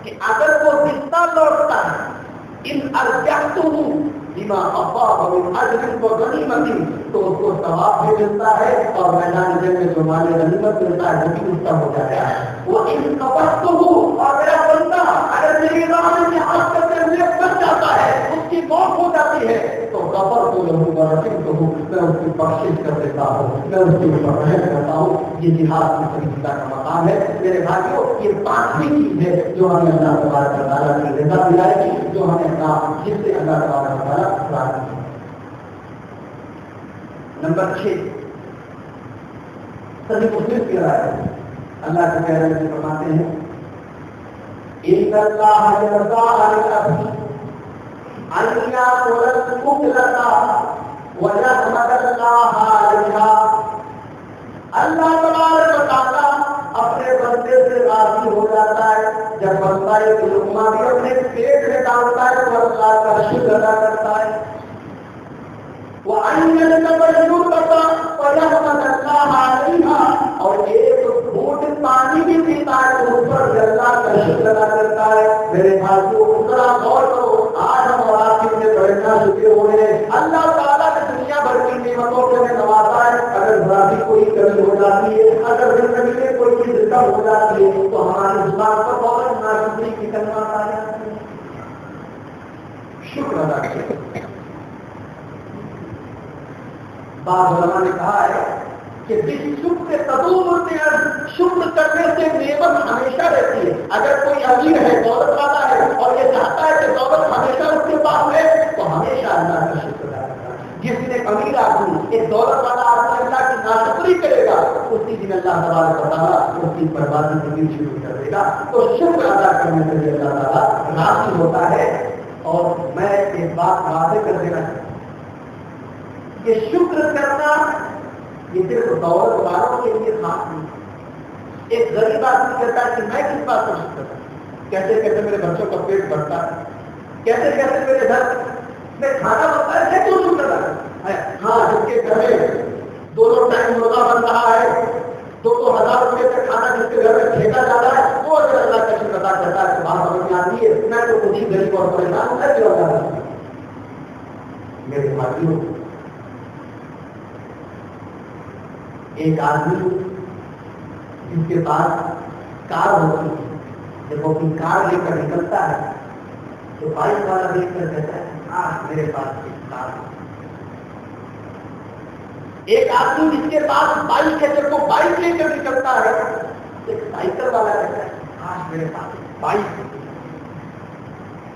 کہ اگر وہ زندہ لوٹتا ہے ان ارجعتہ بما اصاب من اجر وغنیمت، تو اس کو ثواب بھی ملتا ہے اور میدان جنگ میں جو مال غنیمت ملتا ہے وہ بھی اس کا ہو جاتا ہے۔ وہ ان قبضتہ، اور میرا بندہ اگر میری راہ میں جہاد کرتے ہوئے بچ جاتا ہے، اس کی موت ہو جاتی ہے تو غفرت لہ ورحمتہ، میں اس کی بخشش کر دیتا ہوں، میں اس کے اوپر رحم کرتا ہوں۔ یہ جہاد کی فضیلت کا مقام ہے میرے بھائیوں۔ یہ پانچویں چیز ہے جو ہمیں اللہ تبارک و تعالیٰ کی رضا دلائے گی، جو ہمیں جس سے اللہ تبارک و تعالیٰ راضی ہے۔ نمبر 6 صحیح مسلم کی روایت، اللہ کے پیارے نبی فرماتے ہیں ان اللہ یرضى عن العبد ان يأكل المكلة ويحمد الله عليها۔ اللہ تبارک و تعالیٰ اپنے بندے سے راضی ہو جاتا ہے جب بندہ ایک لقمہ بھی اپنے پیٹ میں ڈالتا ہے تو اللہ کا شکر ادا کرتا ہے۔ وَأَنْ يَتَبَيُّنَ وَيَحْمَدَ اللَّهَ عَلَيْهَا، اور ایک گھونٹ پانی بھی پیتا ہے تو اس پر اللہ کا شکر ادا کرتا ہے۔ میرے بھائیوں ذرا غور کرو، آج ہم اور آپ کے بڑے شکر ہو رہے ہیں، اللہ تعالیٰ نے دنیا بھر کی نعمتوں سے ہمیں نوازا ہے، اگر ذرا بھی کوئی کمی ہو جاتی ہے، اگر زندگی میں کوئی چیز کم ہو جاتی ہے تو ہماری زبان پر فوراً ناشکری کی کلمات آ جاتی ہیں. شکر ادا کریں. بعض علماء نے کہا ہے کہ جس شکر تدور شکر کرنے سے نعمت ہمیشہ رہتی ہے. اگر کوئی امیر ہے، دولت والا ہے اور یہ چاہتا ہے کہ دولت ہمیشہ اس کے پاس رہے تو ہمیشہ اللہ کا شکر ادا کرتا ہے. جس دن ایک امیر آدمی، ایک دولت والا آدمی اللہ کی ناشکری کرے گا اسی دن اللہ تبارک و تعالیٰ اس کی بربادی کرنی شروع کر دے گا. تو شکر ادا کرنے کے لیے اللہ تعالیٰ راضی ہوتا ہے. اور میں ایک بات واضح کر دینا چاہتا ہوں، یہ شکر کرنا یہ صرف دولت والوں کے لیے خاص نہیں. ایک غریب آدمی کہتا ہے کہ میں کس بات کا شکر کرتا ہوں، کیسے کیسے میرے بچوں کا پیٹ بھرتا ہے، کیسے کیسے میرے گھر میں کھانا بنتا ہے، کیوں شکر کرتا ہے. ہاں، جس کے گھر میں 2 ٹائم روزہ بن رہا ہے، 2,000 روپئے کا کھانا جس کے گھر میں پھینکا جا رہا ہے، وہ اگر اللہ کا شکر ادا کرتا ہے تو بات سمجھ میں آتی ہے. میں تو کچھ ہی غریب اور پریشان ہے جو اللہ میرے بھائیوں. ایک آدمی جس کے پاس کار ہوتی ہے، جب وہ اپنی کار لے کر نکلتا ہے تو بائک والا دیکھ کر کہتا ہے آج میرے پاس ایک کار ہے. ایک آدمی جس کے پاس بائک ہے، جب وہ بائک لے کر نکلتا ہے ایک سائیکل والا کہتا ہے آج میرے پاس ایک بائک ہے.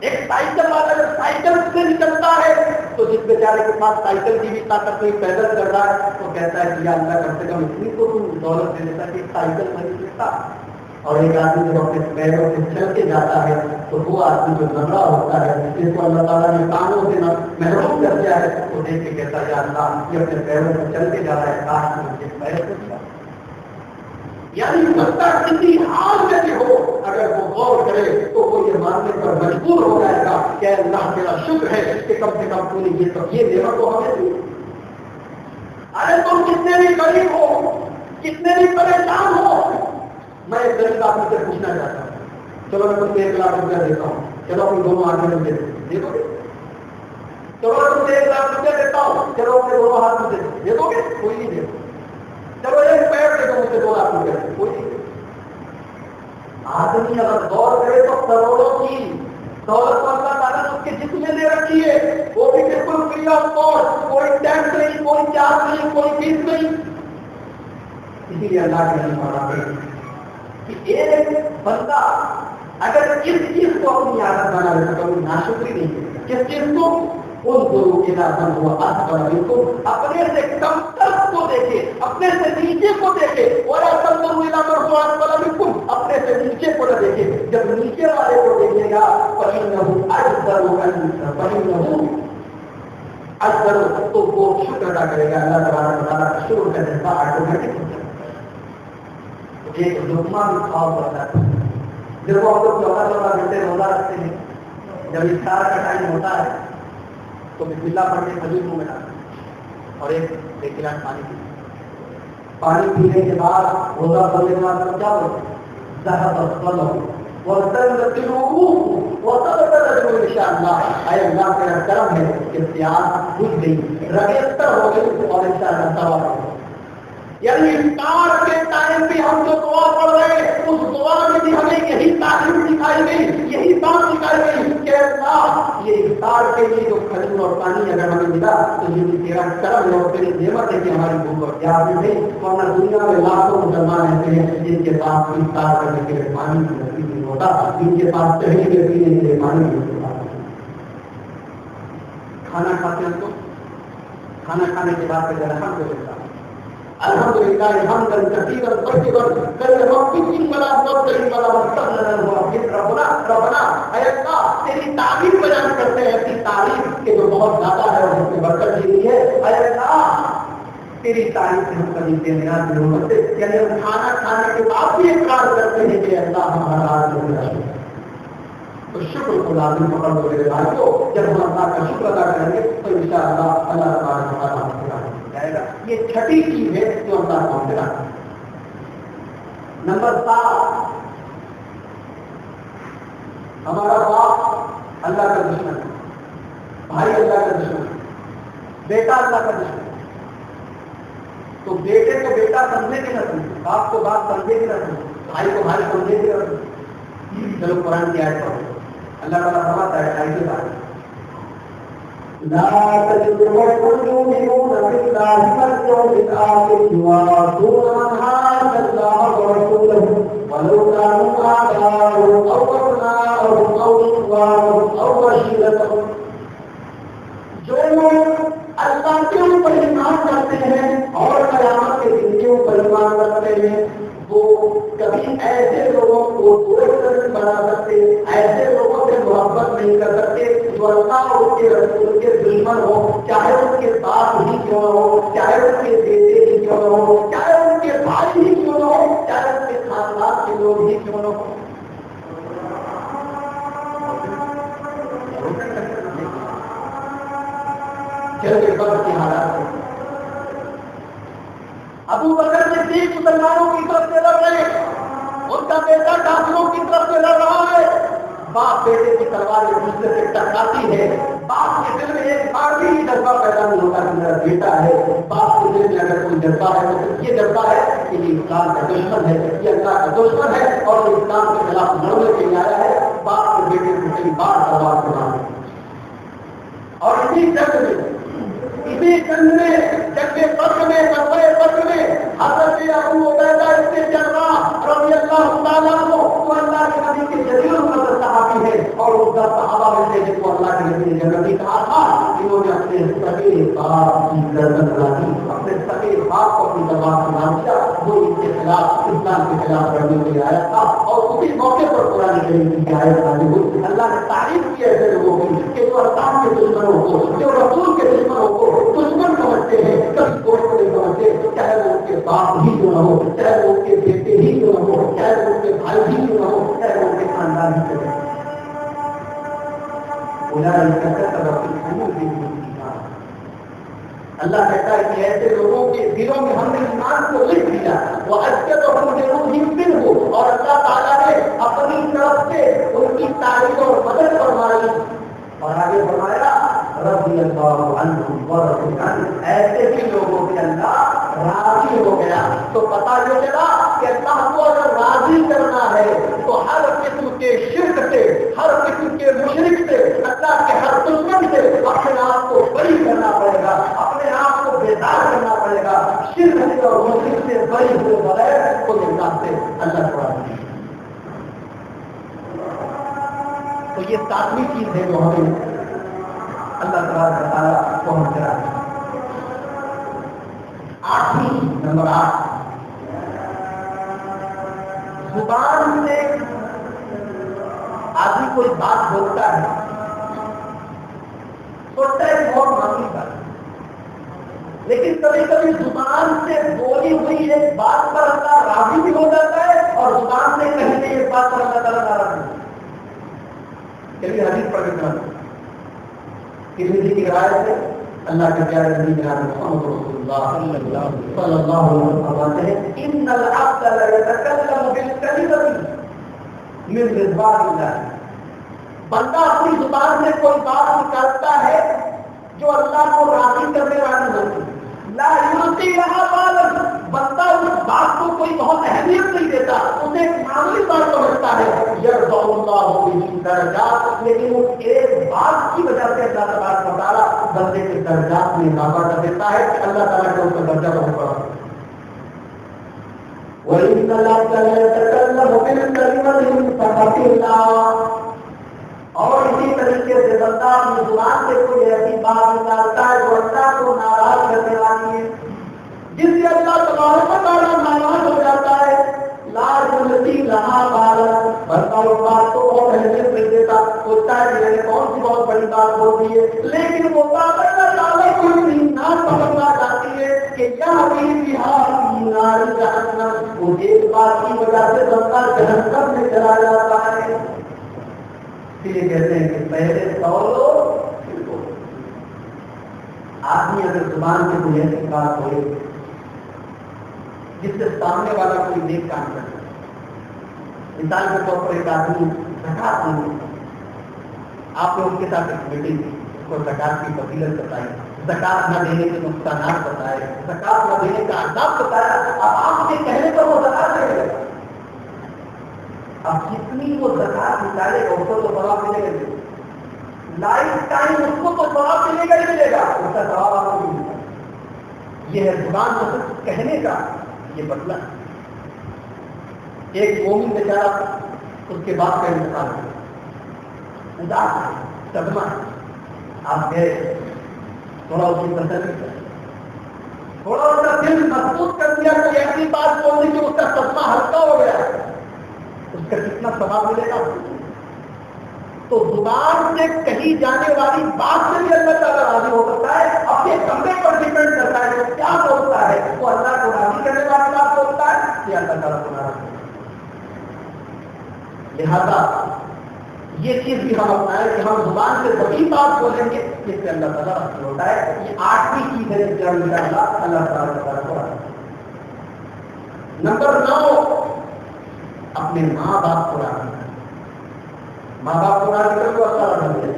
ایک سائیکل والا جب سائیکل سے نکلتا ہے تو جس بیچارے کے پاس سائیکل کی بھی طاقت نہیں، پیدل کر رہا ہے، تو کہتا ہے کہ یا اللہ کم سے کم اتنی تو تم دولت دے دیتا کہ سائیکل نہیں دیتا. اور ایک آدمی جب اپنے پیروں سے چل کے جاتا ہے تو وہ آدمی جو لمبا ہوتا ہے، جس کو اللہ تعالیٰ نے کانوں سے محروم کر دیا ہے، وہ دیکھ کے کہتا ہے یا اللہ یہ اپنے پیروں سے چل کے جا رہا ہے، کاش مجھے پیر سے چلا. یعنی بندہ کسی حال میں بھی ہو اگر وہ غور کرے تو وہ یہ ماننے پر مجبور ہو جائے گا کہ اللہ میرا شکر ہے کہ کم سے کم تو نے یہ نعمت کو ہمیں دی. ارے تم کتنے بھی غریب ہو، کتنے بھی پریشان ہو، میں ایک غریب آدمی سے پوچھنا چاہتا ہوں، چلو میں تم کو 1 لاکھ روپیہ دیتا ہوں، چلو اپنی دونوں آدمی میں دے دو گے؟ چلو میں تم سے 1 لاکھ روپیہ دیتا ہوں، چلو اپنے دونوں ہاتھ میں دے دو گے؟ کوئی نہیں دے دو. چلو ایک پیر دے دو مجھے 2 لاکھ روپیہ، کوئی نہیں. آدمی اگر غور کرے تو کروڑوں کی دولت کو اللہ تعالیٰ نے اس کے جسم میں دے رکھی ہے، وہ بھی بالکل فری آف کاسٹ، کوئی ٹیکس نہیں، کوئی چارج نہیں، کوئی فیس نہیں. اسی لیے اللہ کے نبی فرماتے ہیں کہ ایک بندہ اگر اس چیز کو اپنی عادت بنا لے تو کبھی ناشکری نہیں کرے. کس چیز کو؟ ان گرو کے نام ہوا اپنے سے کم تر کو دیکھے، اپنے سے نیچے کو دیکھے، اور اپنے سے نیچے کو نہ دیکھے. جب نیچے والے کو دیکھے گا تو وہ شکر ادا کرے گا. اللہ تبارک و تعالیٰ کا شکر کرنے کا آٹومیٹک ہو جائے گا. ایک لقمہ بھی کھاؤ پڑتا ہے. جب وہ ہم لوگ 14 گھنٹے روزہ رکھتے ہیں، جب افطار کا ٹائم ہوتا ہے تو بسم اللہ پڑھ کے کھجور منہ میں ڈالتے ہیں اور ایک گلاس پانی پیتے ہیں. پانی پینے کے بعد روزہ کھولنے کے بعد کیا ہوتا ہے؟ اے اللہ تیرا کرم ہے کہ پیاس بجھ گئی، رگستر ہو گئی اور انشاءاللہ دوا ہو گئی. یعنی افطار کے ٹائم بھی ہم جو دعا پڑھ رہے ہیں اس دعا میں بھی ہمیں یہی تعلیم سکھائی گئی، یہی بات سکھائی گئی کہ اللہ یہ افطار کے لیے جو کھجور اور پانی اگر ہمیں ملا تو یہ بھی تیرا کرم ہے اور تیری نعمت ہے کہ ہماری بھوک اور پیاس بھی نہیں. ورنہ دنیا میں لاکھوں مسلمان ایسے ہیں جن کے پاس افطار کرنے کے لیے پانی کی نصیب نہیں ہوتا، جن کے پاس چڑھنے کے پینے کے لیے پانی نہیں ہوتا. کھانا کھاتے ہیں تو کھانا کھانے کے بعد پھر الحمدللہ الحمدللہ حمدا کثیرا طیبا ربنا اے اللہ تیری تعریف بیان کرتے ہیں، ایسی تعریف کہ جو بہت زیادہ ہے اور جس میں برکت دی ہوئی ہے. اے اللہ تیری تعریف سے ہم کبھی بے نیاز نہیں ہو سکتے. یعنی ہم کھانا کھانے کے بعد بھی اقرار کرتے ہیں کہ اللہ ہمارا آج شکر. تو شکر کو لازم پکڑ لو میرے بھائیوں. جب ہم اللہ کا شکر ادا کریں گے تو انشاءاللہ اللہ تبارک و تعالیٰ ہم کو جائے گا. یہ چھٹی چیز ہے جو اللہ کو ہم دلاتا ہے. نمبر 7، ہمارا باپ اللہ کا دشمن ہے، بھائی اللہ کا دشمن ہے، بیٹا اللہ کا دشمن ہے. تو بیٹے کو بیٹا سمجھے کہ نہ سمجھے، باپ کو باپ سمجھے کہ نہ سمجھے، بھائی کو بھائی سمجھے کہ نہ سمجھے؟ چلو قرآن کی آیت پڑھو، اللہ تعالیٰ فرماتا ہے آیت کے بعد لا تجد قوما يؤمنون بالله واليوم الآخر يوادون من حاد الله ورسوله ولو كانوا آباءهم أو أبناءهم أو إخوانهم أو عشيرتهم. جو لوگ اللہ کے اوپر ایمان کرتے ہیں اور قیامت کے دن کے اوپر ایمان رکھتے ہیں، وہ کبھی ایسے لوگوں کو دوست نہیں بنا سکتے، ایسے لوگوں سے محبت نہیں کر سکتے جو اللہ اور اس کے رسول کے دشمن ہو، چاہے ان کے باپ ہی کیوں نہ ہو، چاہے ان کے بیٹے ہی کیوں نہ ہو، چاہے ان کے بھائی ہی کیوں نہ ہو، چاہے ان کے خاندان کے لوگ ہی کیوں نہ ہو. جلد وقت کے حالات ہیں. ابو بکر صدیق مسلمانوں کی طرف سے لڑ رہے ہیں، ان کا بیٹا کافروں کی طرف سے لڑ رہا ہے. باپ بیٹے کی تلوار ایک دوسرے سے ٹکراتی ہے. باپ کے دل میں ایک بار بھی جذبہ پیدا نہیں ہوتا کہ میرا بیٹا ہے. باپ کے دل میں اگر کوئی جذبہ ہے تو یہ جذبہ ہے کہ یہ اسلام کا دشمن ہے، یہ اللہ کا دشمن ہے اور یہ اسلام کے خلاف لڑنے کے لیے آیا ہے. باپ کے بیٹے کو کئی بار تلوار سے مارے. اور اسی جنگ میں جنگ بدر میں غزوہ بدر میں حضرت ابو عبیدہ ابن جراح رضی اللہ تعالیٰ عنہ وہ اللہ کے نبی کے جلیل القدر صحابی ہے اور اس کا صحابہ میں سے جس کو اللہ کے نبی نے جنتی کہا تھا، انہوں نے اپنے سگے باپ کی گردن اڑا دی، اپنے سگے باپ کو اپنی زبان سے نام دیا. وہ ان کے خلاف اسلام کے خلاف لڑنے کے لیے آیا تھا اور اسی موقع پر قرآن کریم کی آیت نازل ہوئی. اللہ نے تعریف کی ایسے لوگوں کی کہ جو اسلام کے دشمنوں کو، جو رسول کے دشمنوں کو دشمن سمجھتے ہیں، کبھی دوست نہیں سمجھتے، چاہے وہ ان کے باپ ہی کیوں نہ ہو، چاہے وہ ان کے بیٹے ہی کیوں نہ ہو، چاہے وہ ان کے بھائی ہی کیوں نہ ہو، چاہے وہ ان کے خاندان ہی کیوں نہ ہو. اللہ کہتا ہے کہ ایسے لوگوں کے دلوں میں ہم نے ایمان کو لکھ دیا، وہ اچھے تو ہم دن ہو، اور اللہ تعالیٰ نے اپنی طرف سے ان کی تعریف اور مدد فرمائی اور آگے فرمایا رضی اللہ عنہم ورضوا عنہ. ایسے ہی لوگوں کے اللہ راضی ہو گیا. تو پتا یہ چلا کہ اللہ کو اگر راضی کرنا ہے تو ہر قسم کے شرک سے، ہر قسم کے مشرک سے، اللہ کے ہر دشمن سے اپنے آپ کو بری کرنا پڑے گا، اپنے آپ کو بیدار کرنا پڑے گا. شرک سے اور مشرک سے بری ہوئے بغیر کوئی اللہ سے اللہ کو راضی نہیں. تو یہ ساتویں چیز ہے جو ہمیں اللہ تعالیٰ کو ہم کرا. آٹھویں نمبر 8، زبان سے آدمی کوئی بات بولتا ہے، سوچتا ہے بہت معمولی بات، لیکن کبھی کبھی زبان سے بولی ہوئی ایک بات پر اللہ راضی بھی ہو جاتا ہے اور زبان سے کہیں گے ایک بات پر اللہ تعالیٰ ناراض نہیں. چلیے حدیث پڑھ کے سناتے ہیں. ترمذی کی روایت ہے، اللہ کے پیارے نبی جناب محمد رسول اللہ صلی اللہ علیہ وسلم فرماتے ہیں ان العبد لیتکلم بالکلمۃ من رضوان اللہ. بندہ اپنی زبان سے کوئی بات نکالتا ہے جو اللہ کو راضی کرنے والی ہوتی ہے. لا یلقی لها بالا، بندہ اس بات کو کوئی بہت اہمیت نہیں دیتا، اسے ایک معمولی بات سمجھتا ہے. یرفع اللہ به درجات، لیکن اس ایک بات کی وجہ سے اللہ تبارک و تعالیٰ بندے کے درجات میں اضافہ کر دیتا ہے، اللہ تعالیٰ کا اس کا درجہ بہت بڑا ہے. وَإِنَّ الْعَبْدَ لَيَتَكَلَّمُ بِالْكَلِمَةِ مِنْ سَخَطِ اللَّهِ. اور اسی طریقے سے بندہ اپنی زبان سے کوئی ایسی بات نکالتا ہے جو اللہ کو ناراض کرنے والی ہے، جس سے اللہ تبارک و تعالیٰ ناراض ہو جاتا ہے. لا یلقی لها بالا، بندہ اس بات کو بہت اہمیت نہیں دیتا، سوچتا ہے کہ میں نے کون سی بہت بڑی بات بول دی ہے، لیکن وہ بات اللہ تعالیٰ کو اتنی نہ سمجھ آ جاتی ہے کہ یہوی بہا فی نار جہنم، وہ ایک بات کی وجہ سے بندہ جہنم میں چلا جاتا ہے. اس لیے کہتے ہیں کہ پہلے سولو پھر بولو. آدمی اگر زبان سے کوئی ایسی بات بولے جس سے سامنے والا کوئی نیک کام کرے، مثال کے طور پر ایک آدمی زکات نہیں دیتا، آپ نے اس کے ساتھ ایک میٹنگ کی، اس کو زکات کی فضیلت بتائی، زکات نہ دینے کے نقصانات بتائے، زکات نہ دینے کا عذاب بتایا. اب آپ کے کہنے پر وہ زکات دے گا. اب جتنی وہ زکات نکالے گا اس کو تو ثواب ملے گا. لائف ٹائم اس کو تو ثواب ملے گا ہی ملے گا، اس کا ثواب آپ کو ملے گا. یہ ہے زبان کو صرف کہنے کا یہ بدلہ. ایک مومن بیچارہ اس کے باپ کا انتقال ہو گیا، اداس ہے، صدمہ ہے. آپ گئے تھوڑا اس کی تسلی کر، تھوڑا اس کا دل محسوس کر دیا، کوئی ایسی بات بولنے کی اس کا صدمہ ہلکا ہو گیا، اس کا کتنا ثواب ملے گا. تو زبان سے کہی جانے والی بات سے بھی اللہ تعالیٰ راضی ہو سکتا ہے. اپنے کمرے پر ڈیپینڈ کرتا ہے وہ کیا سوچتا ہے. وہ اللہ کو راضی کرنے والی بات سوچتا ہے یا اللہ تعالیٰ کو ناراض کرتا ہے. لہذا یہ چیز بھی ہم اپنائیں کہ ہم زبان سے وہی بات بولیں گے جس سے اللہ تعالیٰ راضی ہوتا ہے. یہ 8ویں چیز ہے جس سے اللہ تعالیٰ کو راضی. نمبر 9، اپنے ماں باپ کو راضی کرنا. ماں باپ کو راضی کر تو اللہ راضی ہے.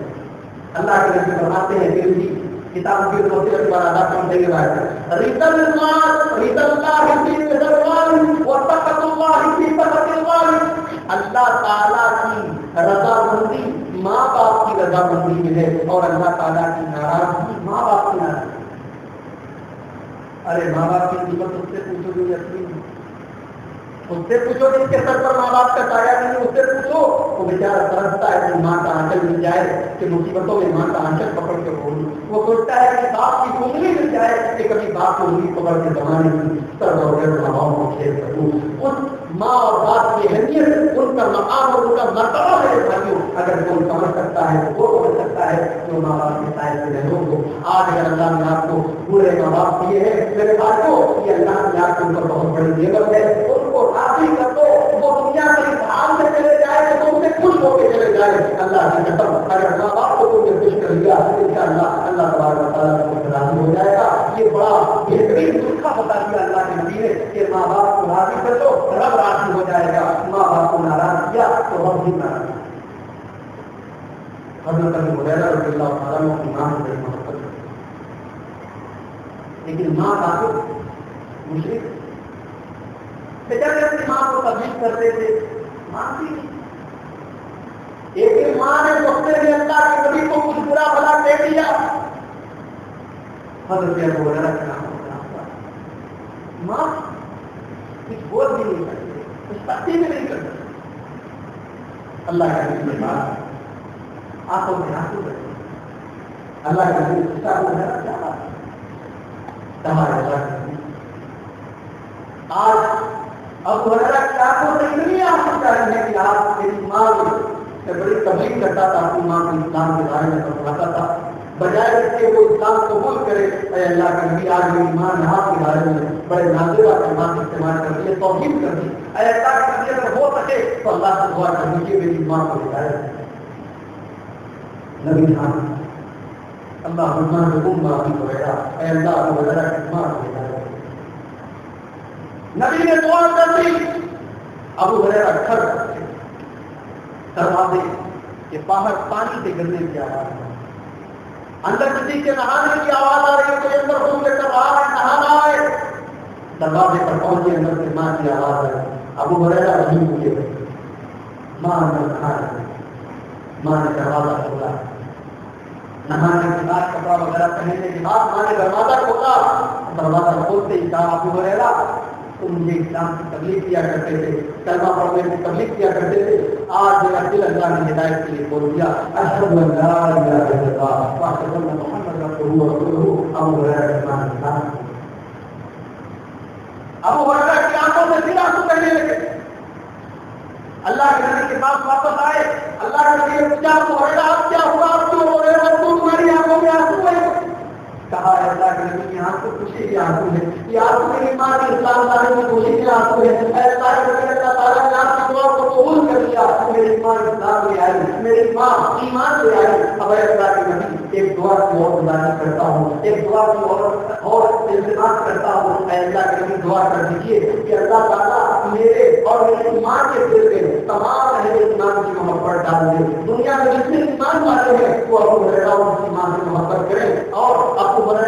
اللہ کے نبی فرماتے ہیں کہ بھی کتاب کی وصیت پر ادا کرنے کے بعد ریتل المال ریتل اللہ فی الوالد وتقوا اللہ فی تقوى الوالد. اللہ تعالیٰ کی رضا مندی ماں باپ کی رضا مندی میں ہے اور اللہ تعالیٰ کی ناراضگی ماں باپ کی ناراضگی. ارے ماں باپ کی قیمت اس سے پوچھو جو یقین، اس سے پوچھو جس کے سر پر ماں باپ کا سایہ نہیں، اس سے پوچھو. وہ بیچارہ ترستا ہے کہ ماں کا آنچل مل جائے، کہ مصیبتوں میں ماں کا آنچل پکڑ کے بولوں. وہ سوچتا ہے کہ باپ کی انگلی مل جائے کہ کبھی باپ کو انگلی پکڑ کے زمانے کی سر اور ہواؤں کو کھیل سکوں. اس ماں اور باپ کی اہمیت، ان کا مقام اور ان کا مرتبہ میرے بھائیوں اگر کوئی سمجھ سکتا ہے تو وہ سمجھ سکتا ہے جو ماں باپ کے سائے سے رہو گے. آج اگر اللہ نے آپ کو بوڑھے ماں باپ دیے ہیں میرے بھائیوں، یہ اللہ نے آپ کے اوپر بہت بڑی نعمت ہے. ان کو راضی کر دو. وہ دنیا کے حال سے چلے جائے تو تم سے خوش ہو کے چلے جائے. اللہ کی قسم اگر ماں باپ کو تم نے خوش کر لیا انشاءاللہ اللہ تبارک و تعالیٰ کو راضی ہو جائے گا. یہ بڑا بہترین نسخہ بتا دیا اللہ کے نبی نے کہ ماں باپ کو راضی کر دو رب راضی ہو جائے گا. ماں باپ کو ناراض کیا تو رب بھی ناراض. حضرت ابو ہریرہ رضی اللہ تعالیٰ عنہ کی ماں سے محبت کرتے، لیکن ماں کافر مشرک بیچارے اپنی ماں کو تبلیغ کرتے تھے، مانتی نہیں. ایک ماں نے سوچتے ہوئے اللہ کے نبی کو کچھ برا بھلا کہہ دیا. حضرت ابو ہریرہ کا ماں کچھ بول بھی نہیں کرتے، کچھ تقسیم بھی نہیں کرتے. اللہ کا نبی نے بات آنکھوں میں آنسو بہتے. اللہ کا نبی غصہ ہو گیا، کیا بات تمہارے اللہ کا نبی آج ابو ہریرہ کی آنکھوں سے اتنی آنسو چاہتے ہیں کہ آپ میری ماں سے بڑی تبلیغ کرتا تھا، اپنی ماں کو اسلام کے بارے میں سمجھاتا تھا، بجائے اس کے وہ اسلام قبول کرے. اے اللہ کا نبی آج میری ماں نے آپ کے بارے میں بڑے نازیبا کلمات استعمال کر دیے، توہین کر دی. اے اللہ کا نبی اگر ہو سکے تو اللہ سے دعا کر دیجیے میری ماں کو ہدایت. نبی جان اللہ رحمان حکم معافی وغیرہ اے اللہ ابو ہریرہ کی ماں کو ہدایت. نبی نے دعا کر دی. ابو ہریرہ گھر دروازے کے باہر پانی کے گرنے کی آواز ہے، اندر کسی کے نہانے کی آواز آ رہی ہے، کوئی اندر گھوم لے کر رہا ہے نہانا ہے. دروازے پر پہنچے، اندر سے ماں کی آواز ہے. ابو ہریرہ وہیں ہوئے، ماں اندر نہا رہی. ماں نے دروازہ کھولا، نہانے کے بعد کپڑا وغیرہ پہننے کے بعد ماں نے دروازہ کھولا. دروازہ کھولتے ہی کہا ابو ہریرہ تم مجھے اسلام کی تبلیغ کیا کرتے تھے، کلمہ پڑھنے کی تبلیغ کیا کرتے تھے، آج میرا دل اللہ نے ہدایت کے لیے کھول دیا. اشہد ان لا الہ الا اللہ واشہد ان محمد رسول اللہ. ابو ہریرہ کی ماں نے کہا، ابو ہریرہ کی آنکھوں سے پھر آنسو بہنے لگے. اللہ کے نبی کے پاس واپس آئے. اللہ کے نبی نے پوچھا ابو ہریرہ اب کیا ہوا، اب کیوں ہو رہے ہو، تمہاری آنکھوں میں آنسو ہے؟ کہا اللہ کے نبی کی آنکھ کو خوشی کے آنسو ہے، یہ آنسو میری ماں کی اسلام لانے کی خوشی کے آنسو ہے. اللہ کے نبی اللہ تعالیٰ نے آپ کی دعا کو قبول کر لیا، میری ماں اسلام لے آئی، میری ماں ایمان لے آئی. اب اللہ کے نبی ایک دعا کی اور گزارش کرتا ہوں، ایک دعا کی اور التماس کرتا ہوں. اے اللہ کے نبی دعا کر دیجیے کہ اللہ تعالیٰ میرے اور میری ماں کے دل میں تمام اہل ایمان کی محبت ڈال دے. دنیا میں جتنے ایمان والے ہیں وہ ابو ہریرہ اور اس کی ماں سے محبت کریں اور ابو ہریرہ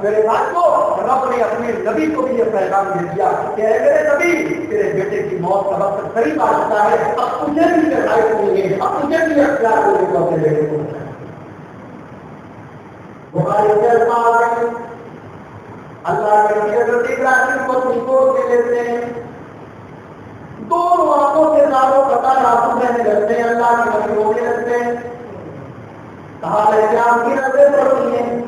میرے بھائی کو رب نے اپنے نبی کو بھی یہ پیغام دے دیا کہ اے میرے نبی تیرے بیٹے کی موت کا وقت قریب آ چکا ہے, اب تجھے بھی رعایت نہیں ہے, اب تجھے بھی اختیار ہونے کو اپنے بیٹے کو بچانا. بخاری کے الفاظ ہیں اللہ کے نبی حضرت ابراہیم کو چھوڑ کے لیتے ہیں, دونوں آنکھوں سے داروں قطار آنسو بہنے لگتے ہیں, اللہ کے نبی رونے لگتے ہیں. کہا آپ کی نظریں پڑتی ہیں,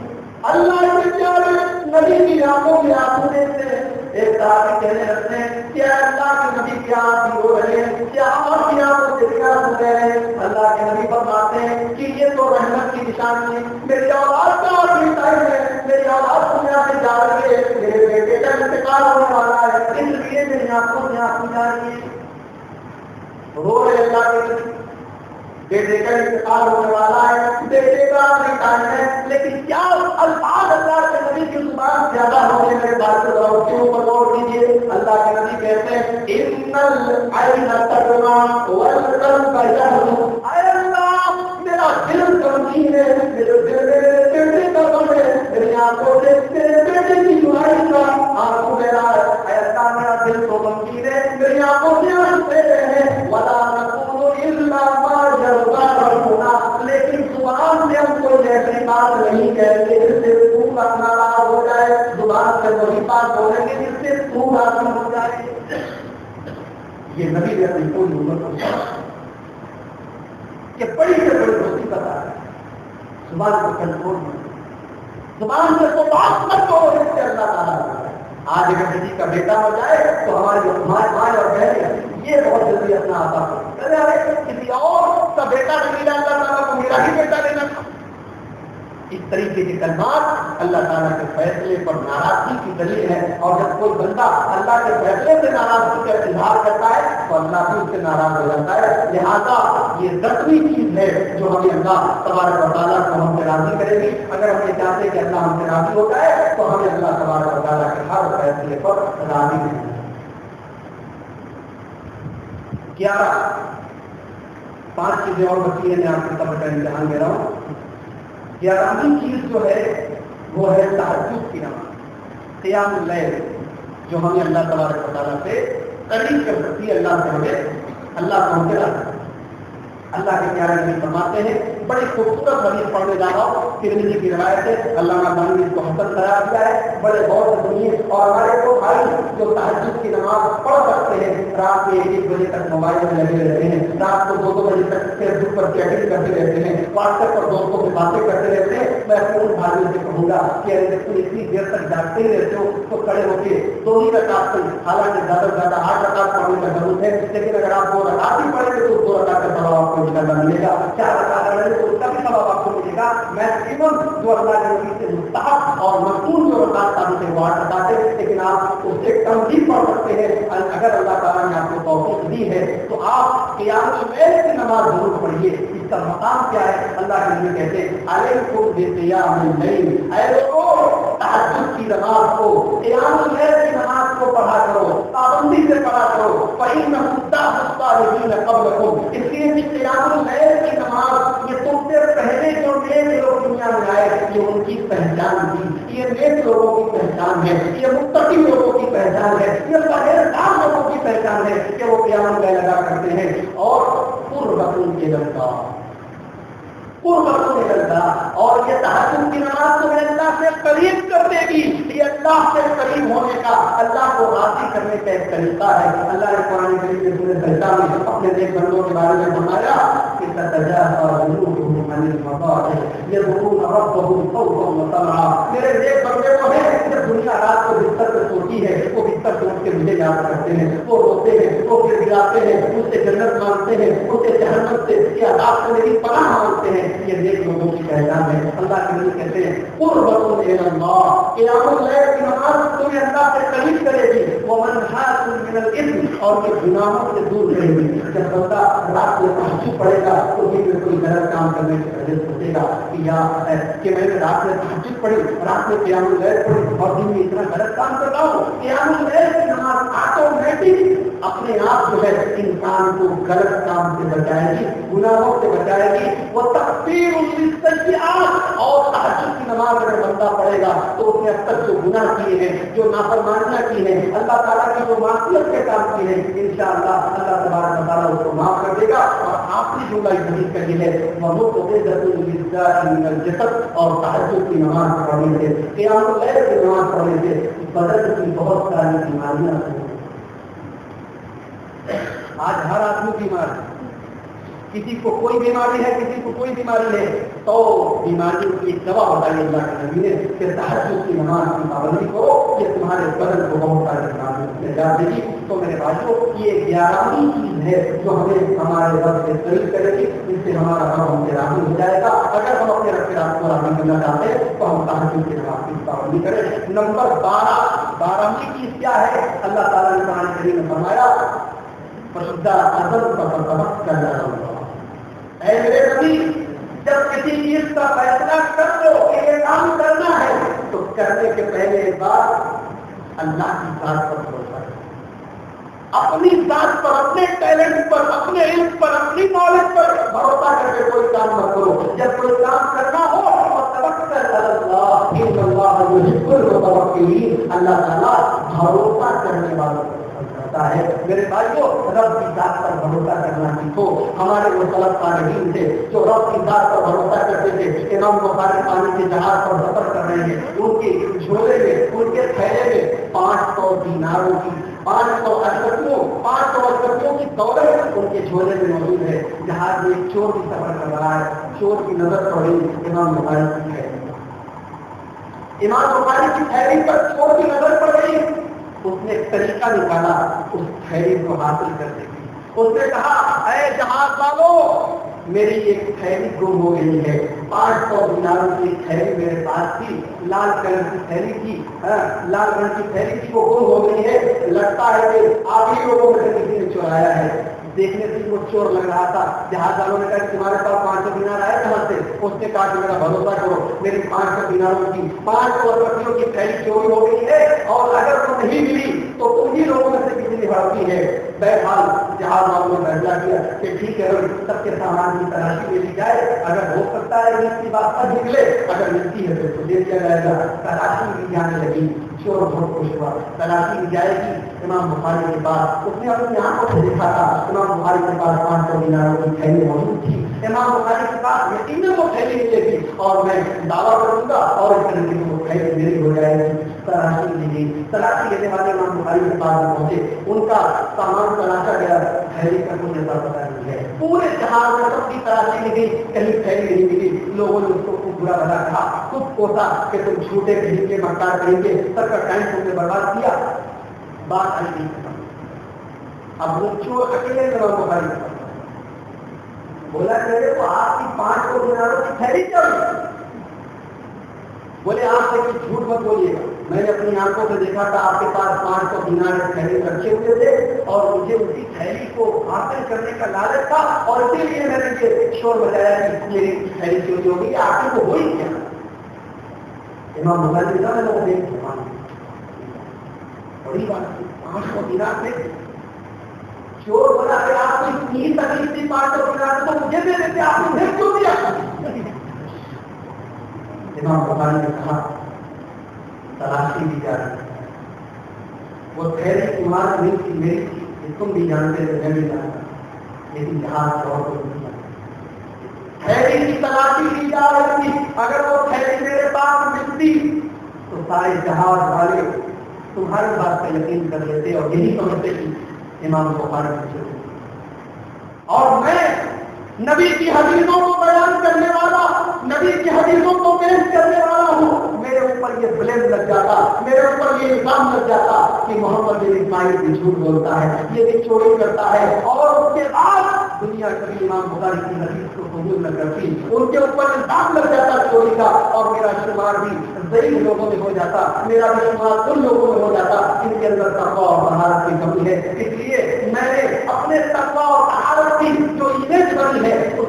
اللہ کے پیارے نبی کی آنکھوں میں آنسو دیکھتے ہیں. ایک صحابی کہنے لگتے ہیں کیا اللہ کے نبی کی آنکھ رو رہے ہیں, کیا آپ کی آنکھوں سے کیا سن رہے ہیں؟ اللہ کے نبی فرماتے ہیں کہ یہ تو رحمت کی نشانی ہے, میری اولاد کا آخری ٹائم ہے, میری اولاد دنیا سے جا رہی ہے, میرے بیٹے کا انتقال ہونے والا ہے, اس لیے میری آنکھوں سے آنسو جا رہی ہے. رو رہے اللہ کے نبی, بیٹے کا انتقال ہونے والا ہے, بیٹے کا آخری ٹائم ہے, لیکن کیا الفاظ اللہ کے نبی کی زبان زیادہ ہونے میرے بات کے اوپر غور کیجیے. اللہ کے نبی کہتے ہیں ان العین تدمع والقلب یحزن, اے اللہ میرا دل غمگین ہے, میرے دل میں بیٹے کا غم ہے, میری آنکھوں سے میرے بیٹے کی جدائی کا آنسو بہ رہا ہے. اے اللہ میرا دل تو غمگین ہے, میری آنکھوں سے آنسو بہ رہے ہیں. ولا نقول الا ما یرضی ربنا, لیکن زبان سے ہم کوئی ایسی بات نہیں کہتے جس سے تو ناراض ہو جائے, زبان سے وہی بات بولیں گے جس سے تو راضی ہو جائے. یہ نبی نے اپنی پوری عمر کو کہ بڑی سے بڑی دوستی بتا ہے, زبان کو کنٹرول نہیں, زبان سے تو بات مت کرو جس سے اللہ تعالیٰ. آج اگر کسی کا بیٹا ہو جائے تو ہماری ماں اور بہن یہ بہت جلدی اپنا آتا ہے, کسی اور کا بیٹا نہیں لاتا تھا تو میرا ہی بیٹا لینا تھا. اس طریقے کے کلمات اللہ تعالیٰ کے فیصلے پر ناراضگی کی دلیل ہے, اور جب کوئی بندہ اللہ کے فیصلے سے ناراضگی کا اظہار کرتا ہے تو اللہ بھی اس سے ناراض ہو جاتا ہے. لہٰذا یہ 10ویں چیز ہے جو ہمیں اللہ تبارک و تعالیٰ کو ہم سے راضی کرے گی. اگر ہم یہ چاہتے ہیں کہ اللہ ہم سے راضی ہوتا ہے تو ہمیں اللہ تبارک و تعالیٰ کے ہر فیصلے پر راضی کرنا ہے. 5 چیزیں اور بچی ہیں, میں آپ کو سب کا امتحان دے رہا ہوں. 11ویں چیز جو ہے وہ ہے تہجد کی نماز, قیام اللیل, جو ہمیں اللہ تبارک و تعالیٰ سے قریب کر سکتی ہے, اللہ سے ہمیں اللہ کو ہم سے راضی. اللہ کے پیارے نبی فرماتے ہیں, بڑی خوبصورت حدیث پڑھنے جا رہا ہوں, ترمذی کی روایت ہے, علامہ البانی نے اس کو حسن قرار دیا ہے. بڑے غور سے سنیے, اور ہمارے کو بھائی جو تہجد کی نماز پڑھ سکتے ہیں, رات کے 1 بجے تک موبائل میں لگے رہتے ہیں, رات کو 2 بجے تک فیس بک پر چیٹنگ کرتے رہتے ہیں, واٹس ایپ پر دوستوں سے باتیں کرتے رہتے ہیں, میں اپنے ان بھائیوں سے کہوں گا کہ اگر تم اتنی دیر تک جاگتے ہی رہتے ہو تو کھڑے ہو کے 2 ہی رکعت پڑھ, حالانکہ زیادہ سے زیادہ 8 رکعت پڑھنے کا ضرورت ہے, لیکن اگر آپ 2 رکعت ہی پڑھیں گے تو 2 رکعت کا ثواب آپ کو ملے گا, 4 رکعت پڑھیں گے تو اس کا بھی ثواب آپ کو ملے گا. میں جو اللہ کے نبی سے مستحب اور مقصود جو رکعت ثابت ہے وہ 8 رکعت ہے, لیکن آپ اس سے کم بھی پڑھ سکتے ہیں. اگر اللہ تعالیٰ نے آپ کو توفیق دی ہے تو آپ قیام اللیل کی نماز ضرور پڑھیے. اس کا مقام کیا ہے؟ اللہ کے نبی کہتے ہیں علیکم بقیام اللیل, اے لوگوں تہجد کی نماز کو, قیام اللیل کی نماز کو پڑھا کرو, پابندی سے پڑھا کرو. فإنه دأب الصالحین قبلکم, اس لیے کہ قیام اللیل کی نماز یہ تم سے پہلے جو نیک لوگ دنیا میں آئے یہ ان کی پہچان تھی, یہ نیک لوگوں کی پہچان ہے, یہ متقی لوگوں کی پہچان ہے, یہ پرہیزگار لوگوں کی پہچان ہے کہ وہ قیام اللیل ادا کرتے ہیں. اور قربۃ للقلب, قربۃ للقلب, اور یہ تہجد کی نماز تمہیں اللہ سے قریب کر دے گی. یہ اللہ سے قریب ہونے کا, اللہ کو راضی کرنے کا ایک طریقہ ہے. اللہ نے قرآن کریم کے سورۃ سجدہ میں اپنے نیک بندوں کے بارے میں فرمایا کہ تتجافى جنوبهم عن المضاجع يدعون ربهم خوفا وطمعا. میرے نیک بندے کو ہے جب دنیا رات کو بستر پہ سوتی ہے وہ بستر چھوڑ کے مجھے یاد کرتے ہیں, وہ روتے ہیں, وہ گر گراتے ہیں, مجھ سے جنت مانگتے ہیں, ان سے جہنم سے یا عذاب سے میری پناہ مانگتے ہیں. یہ نیک لوگوں کی پہچان ہے. اللہ کے نبی کہتے ہیں قربۃ الی اللہ, قیام اللیل کی نماز تمہیں اللہ سے قریب کرے گی. ومنہاۃ من الاثم, اور یہ گناہوں سے دور رہے گی. جب بندہ رات میں تہجد پڑھے گا تو بھی کوئی غلط کام کرنے سے پہلے سوچے گا کہ یا کہ میں نے رات میں تہجد پڑھی, رات میں قیام اللیل پڑھی اور دن میں اتنا غلط کام کر رہا ہوں. قیام اللیل کی نماز آٹومیٹک اپنے آپ جو ہے انسان کو غلط کام سے بچائے گی، گناہوں سے بچائے گی. وہ تکفیر السیئات، اور تہجد کی نماز اگر بندہ پڑھے گا تو اس نے اب تک جو گناہ کیے ہیں، جو نافرمانیاں کی ہیں، اللہ تعالیٰ کی جو معصیت کے کام کیے ہیں، انشاءاللہ اللہ تبارک و تعالیٰ اس کو معاف کر دے گا. اور آخری جملہ اس حدیث کا یہ ہے، الجسد، اور تہجد کی نماز پڑھنے سے، قیام اللیل کی نماز پڑھنے سے بدن کی بہت ساری بیماریاں ہیں. آج ہر آدمی بیمار ہے، کسی کو کوئی بیماری ہے، کسی کو کوئی بیماری ہے، تو بیماریوں کی ایک دوا بتائی اللہ کے نبی نے کہ تہجد کی نماز کی پابندی کرو، یہ تمہارے بدن کو بہت سارے بیماریوں سے نجات دے گی. تو میرے بھائیوں، یہ 11ویں چیز ہے جو ہمیں ہمارے رب سے قریب کرے گی، جس سے ہمارا رب ہم سے راضی ہو جائے گا. اگر ہم اپنے رب کے رب کو راضی کرنا چاہتے ہیں تو ہم تہجد کی نماز کی پابندی کریں. نمبر 12ویں چیز کیا ہے؟ اللہ تعالیٰ نے قرآن کریم میں فرمایا، فَشُدَّ عَزَمْ فَتَوَکَّلْ عَلَى اللَّهِ. اے میرے نبی، جب کسی چیز کا فیصلہ کر لو کہ یہ کام کرنا ہے تو کرنے کے پہلے بات اللہ کی ذات پر بھروسہ کرو. اپنی ذات پر، اپنے ٹیلنٹ پر، اپنے علم پر، اپنی نالج پر بھروسہ کر کے کوئی کام مت کرو. جب کوئی کام کرنا ہو تو توکل علی اللہ، ان اللہ یحب المتوکلین. اللہ تعالیٰ بھروسہ کرنے والوں کو ہے. میرے بھائیوں، رب کی ذات پر بھروسہ کرنا سیکھو. ہمارے وہ سلف صالحین تھے جو رب کی ذات پر بھروسہ کرتے تھے. امام بخاری پانی کے جہاز پر سفر کر رہے ہیں، ان کے جھولے میں، ان کے تھیلے میں 500 دیناروں کی 500 اشرفیوں کی دولت ان کے جھولے میں موجود ہے. جہاز میں ایک چور بھی سفر کر رہا ہے، چور کی نظر پڑی امام بخاری کی تھیلی، امام بخاری کی تھیلی پر چور کی نظر پڑ گئی. اس نے ایک طریقہ نکالا اس تھیلی کو حاصل کرنے کی. اس نے کہا، اے جہاز والوں، میری ایک تھیلی گم ہو گئی ہے. 500 دیناروں کی تھیلی میرے پاس تھی، لال کلر کی تھیلی تھی، لال رنگ کی تھیلی تھی، وہ گم ہو گئی ہے. لگتا ہے کہ آپ ہی لوگوں میں سے کسی نے چرایا ہے. دیکھنے سے وہ چور لگ رہا تھا. جہاز والوں نے کہا، تمہارے پاس 500 دینار آئے کہاں سے؟ اس نے کہا کہ میرا بھروسہ کرو، میری 500 دیناروں کی 500 روپیوں کی تھیلی چوری ہو گئی ہے، اور اگر وہ نہیں ملی تو انہی لوگوں میں سے کسی نے ہڑپی ہے. بہرحال جہاز والوں نے فیصلہ کیا کہ ٹھیک ہے، سب کے سامان کی تلاشی لے لی جائے، اگر ہو سکتا ہے اس کی بات پر نکلے، اگر ملتی ہے تو دے دیا جائے گا. تلاشی لی جانے لگی. چور بہت خوش ہوا. تلاشی لی جائے گی امام بخاری کے پاس. اس نے اپنی آنکھوں سے دیکھا تھا امام بخاری کے پاس 500 دیناروں کی تھیلی موجود تھی. امام بخاری کے پاس یقیناً وہ تھیلی ملے گی اور میں دعویٰ کروں گا اور اس طریقے سے وہ تھیلی میری ہو جائے گی. تلاشی لی گئی. تلاشی لینے والے امام بخاری کے پاس پہنچے. ان کا سامان تلاشا گیا، تھیلی کا کوئی ایسا پتہ نہیں ہے. پورے جہاز میں سب کی تلاشی لی گئی، کہیں تھیلی نہیں ملی. لوگوں نے اس کو خوب برا بھلا کہا، خود کوسا کہ تم جھوٹے کہیں گے، مکار کہیں گے، سب کا ٹائم تم نے برباد کیا. بات آئی نہیں ختم. اب وہ چور اکیلے امام بخاری کے پاس بولا کہ وہ آپ کی 500 دیناروں کی تھیلی چل. بولے آپ سے کچھ جھوٹ مت بولیے گا، میں نے اپنی آنکھوں سے دیکھا تھا آپ کے پاس 500 دینار کی تھیلی رکھے ہوئے تھے اور مجھے اسی تھیلی کو حاصل کرنے کا لالچ تھا اور اسی لیے میں نے یہ شور بجایا کہ میری تھیلی چوری ہو گئی. آخر وہ ہوئی کیا؟ امام بخاری نے کہا، میں دیکھ بڑی بات 500 دینار میں چور بنا کہ آپ کو اتنی تکلیف تھی 500 دینار تو مجھے دے دیتے، آپ نے مجھے کیوں دیا؟ امام بخاری نے کہا، تلاشی دی جا رہی ہے، وہ تھیلی تمہاری نہیں تھی، میری تھی، یہ تم بھی جانتے تھے، میں بھی جانتا، لیکن جہاز اور کوئی نہیں جانتا. تھیلی کی تلاشی دی جا رہی تھی. اگر وہ تھیلی میرے پاس ملتی تو سارے جہاز والے تمہاری بات پہ یقین کر لیتے اور یہی سمجھتے کہ امام بخاری سے. اور میں نبی کی حدیثوں کو بیان کرنے والا، نبی کی حدیثوں کو پیش کرنے والا ہوں. میرے اوپر یہ بلیم لگ جاتا، میرے اوپر یہ الزام لگ جاتا کہ محمد بن اسماعیل بھی جھوٹ بولتا ہے، یہ بھی چوری کرتا ہے، اور اس کے بعد دنیا کبھی امام بخاری کی حدیث کو قبول نہ کرتی. ان کے اوپر الزام لگ جاتا چوری کا، اور میرا شمار بھی ضعیف لوگوں میں ہو جاتا، میرا بھی شمار ان لوگوں میں ہو جاتا جن کے اندر تقویٰ اور طہارت کی کمی ہے. اس لیے میں نے اپنے تقویٰ اور طہارت کی جو امیج بنی ہے اس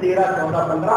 13, 14, 15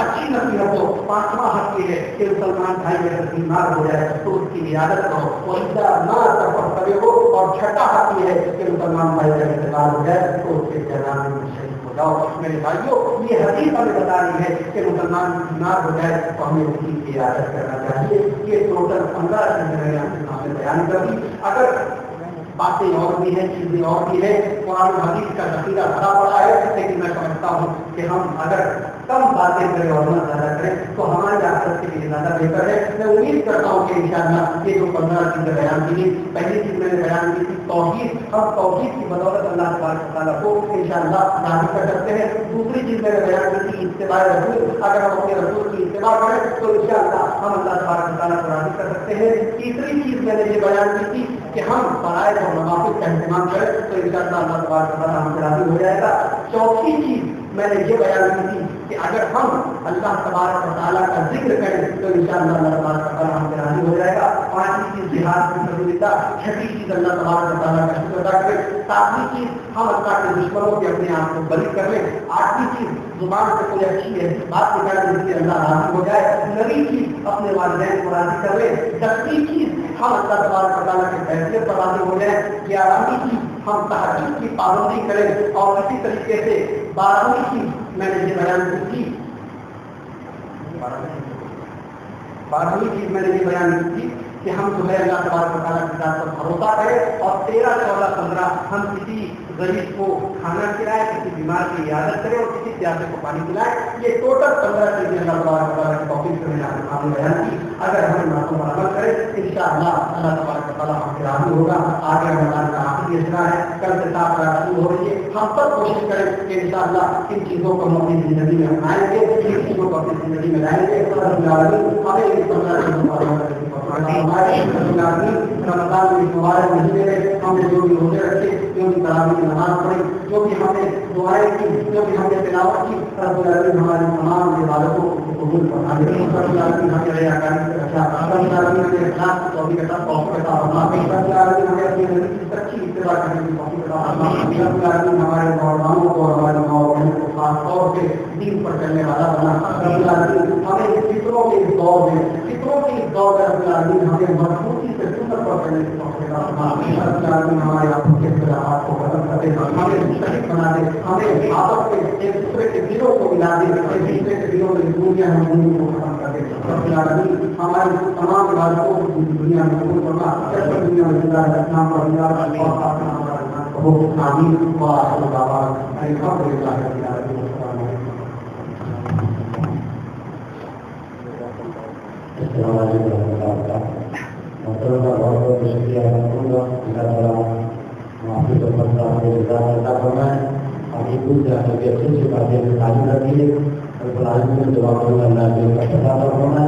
اچھی نصیحت دو۔ پانچواں حق یہ ہے کہ مسلمان بھائی اگر بیمار ہو جائے تو اس کی عیادت کرو، وہ کرے ہو۔ اور چھٹا حق یہ ہے کہ مسلمان بھائی کا انتقال ہو جائے تو اس کے جنازے میں شریک ہو جاؤ۔ میرے بھائیوں، یہ حدیث ہمیں بتا رہی ہے کہ مسلمان بیمار ہو جائے تو ہمیں اس کی عیادت کرنا چاہیے۔ یہ ٹوٹل 15 چیزیں میں نے آپ کے سامنے بیان کر دی۔ اگر باتیں اور بھی ہیں، چیزیں اور بھی ہیں، قرآن حدیث کا ذخیرہ بھرا پڑا ہے، لیکن میں سمجھتا ہوں کہ ہم اگر کم باتیں کریں اور نہ زیادہ کریں تو ہماری آخرت کے لیے زیادہ بہتر ہے۔ میں امید کرتا ہوں کہ انشاءاللہ یہ جو 15 چیزیں بیان کی گئی، پہلی چیز میں نے بیان کی تھی توحید، ہم توحید کی بدولت اللہ تبارک و تعالیٰ کو انشاءاللہ راضی کر سکتے ہیں۔ دوسری چیز میں نے بیان کی تھی اتباع رسول، اگر ہم اپنے رسول کی اتباع کریں تو انشاءاللہ ہم اللہ تبارک و تعالیٰ کو راضی کر سکتے ہیں۔ تیسری چیز میں نے یہ بیان کی تھی کہ ہم فرائض اور نوافل کا اہتمام کریں تو انشاءاللہ اللہ تبارک و تعالیٰ ہم سے راضی ہو جائے گا۔ چوتھی چیز میں نے یہ بیان کی تھی کہ اگر ہم اللہ تبارک و تعالیٰ کا ذکر کریں تو انشاءاللہ اللہ تبارک و تعالیٰ ہم سے راضی ہو جائے گا۔ پانچویں چیز جہاد کی سہولت، چھٹی چیز اللہ تبارک و تعالیٰ کا شکر ادا کریں، ساتویں چیز ہم اللہ کے دشمنوں کے اپنے آپ کو بری کر لیں، آٹھویں چیز زبان سے کوئی اچھی ایسی بات نکالیں جس سے اللہ راضی ہو جائے، نویں چیز اپنے والدین کو راضی کر لیں، دسویں چیز ہم اللہ تبارک و تعالیٰ کے فیصلے پر راضی ہو جائیں، گیارہویں چیز ہم تہجد کی پابندی کریں، اور اسی طریقے سے 12ویں چیز میں نے یہ بیان کی تھی، 12ویں چیز میں نے یہ بیان کی تھی کہ ہم جو ہے اللہ تبارک و تعالیٰ کی ذات پر بھروسہ کریں، اور 13، 14، 15 ہم کسی غریب کو کھانا کھلائیں، کسی بیمار کی عیادت کریں اور کسی پیاسے کو پانی پلائیں۔ یہ ٹوٹل 15 چیزیں اللہ تبارک و تعالیٰ کی توفیق سے میں نے آپ کے سامنے بیان کی۔ اگر ہم ان باتوں پر عمل کریں انشاءاللہ اللہ تبارک و تعالیٰ ہم سے راضی ہوگا۔ آگے رمضان کا آخری اشرا ہے، کل سے 7 رات شروع ہو رہی ہے، ہم سب کوشش کریں کہ انشاءاللہ ان چیزوں کو ہم اپنی زندگی میں اپنائیں گے، ان چیزوں کو اپنی زندگی میں لائیں گے۔ ہمیں ان 15 چیزوں پر عمل کریں۔ ہمارے رمضان کے مبارک مہینے میں ہم نے جو بھی روزے رکھے، جو بھی تراویح کی نماز پڑھی، جو بھی ہم نے دعائیں کی، جو بھی ہم نے تلاوت کی، رب العالمین ہماری تمام عبادتوں کو قبول فرمائے۔ رب العالمین ہمیں ریاکاری سے بچا، رب العالمین ہمیں اخلاص کی توفیق عطا فرمائے، رب العالمین ہمیں اپنی نبی کی سچی اتباع کرنے کی توفیق عطا فرمائے، رب العالمین ہمارے نوجوانوں کو اور ہمارے ماں بہنوں کو خاص طور سے دین پر چلنے والا بنا۔ رب العالمین ہمیں فطروں کے اس دور میں رب العالمین ہمیں مضبوطی سے سنت پر چلنے کی توفیق عطا فرمائے۔ رب العالمین ہمارے آنکھوں کے اختلافات کو ختم کر دے، ہمیں مستحق بنا دے، ہمیں آپس میں ایک دوسرے کے دلوں کو ملا دے، ایک دوسرے کے دلوں میں دنیا کو ختم کر دے۔ رب العالمین ہماری تمام عبادتوں کو دنیا میں قبول فرما، جب دنیا میں زندہ ہے اسلام پر زندہ اور خاتمہ ہمارا ایمان کرو۔ آمین وآخر دعوانا الحمد للہ رب العالمین۔ السلام علیکم و رحمۃ اللہ وبرکاتہ۔ محترم کا بہت بہت شکریہ ادا کروں گا، اللہ تعالیٰ معافی کا فضلہ ہمیں عطا فرمائے۔ ابھی کچھ اچھی اچھی باتیں تعلیم رکھی ہے، اور العالمین میں دعا کروں گا اللہ کا فضلہ فرمائے۔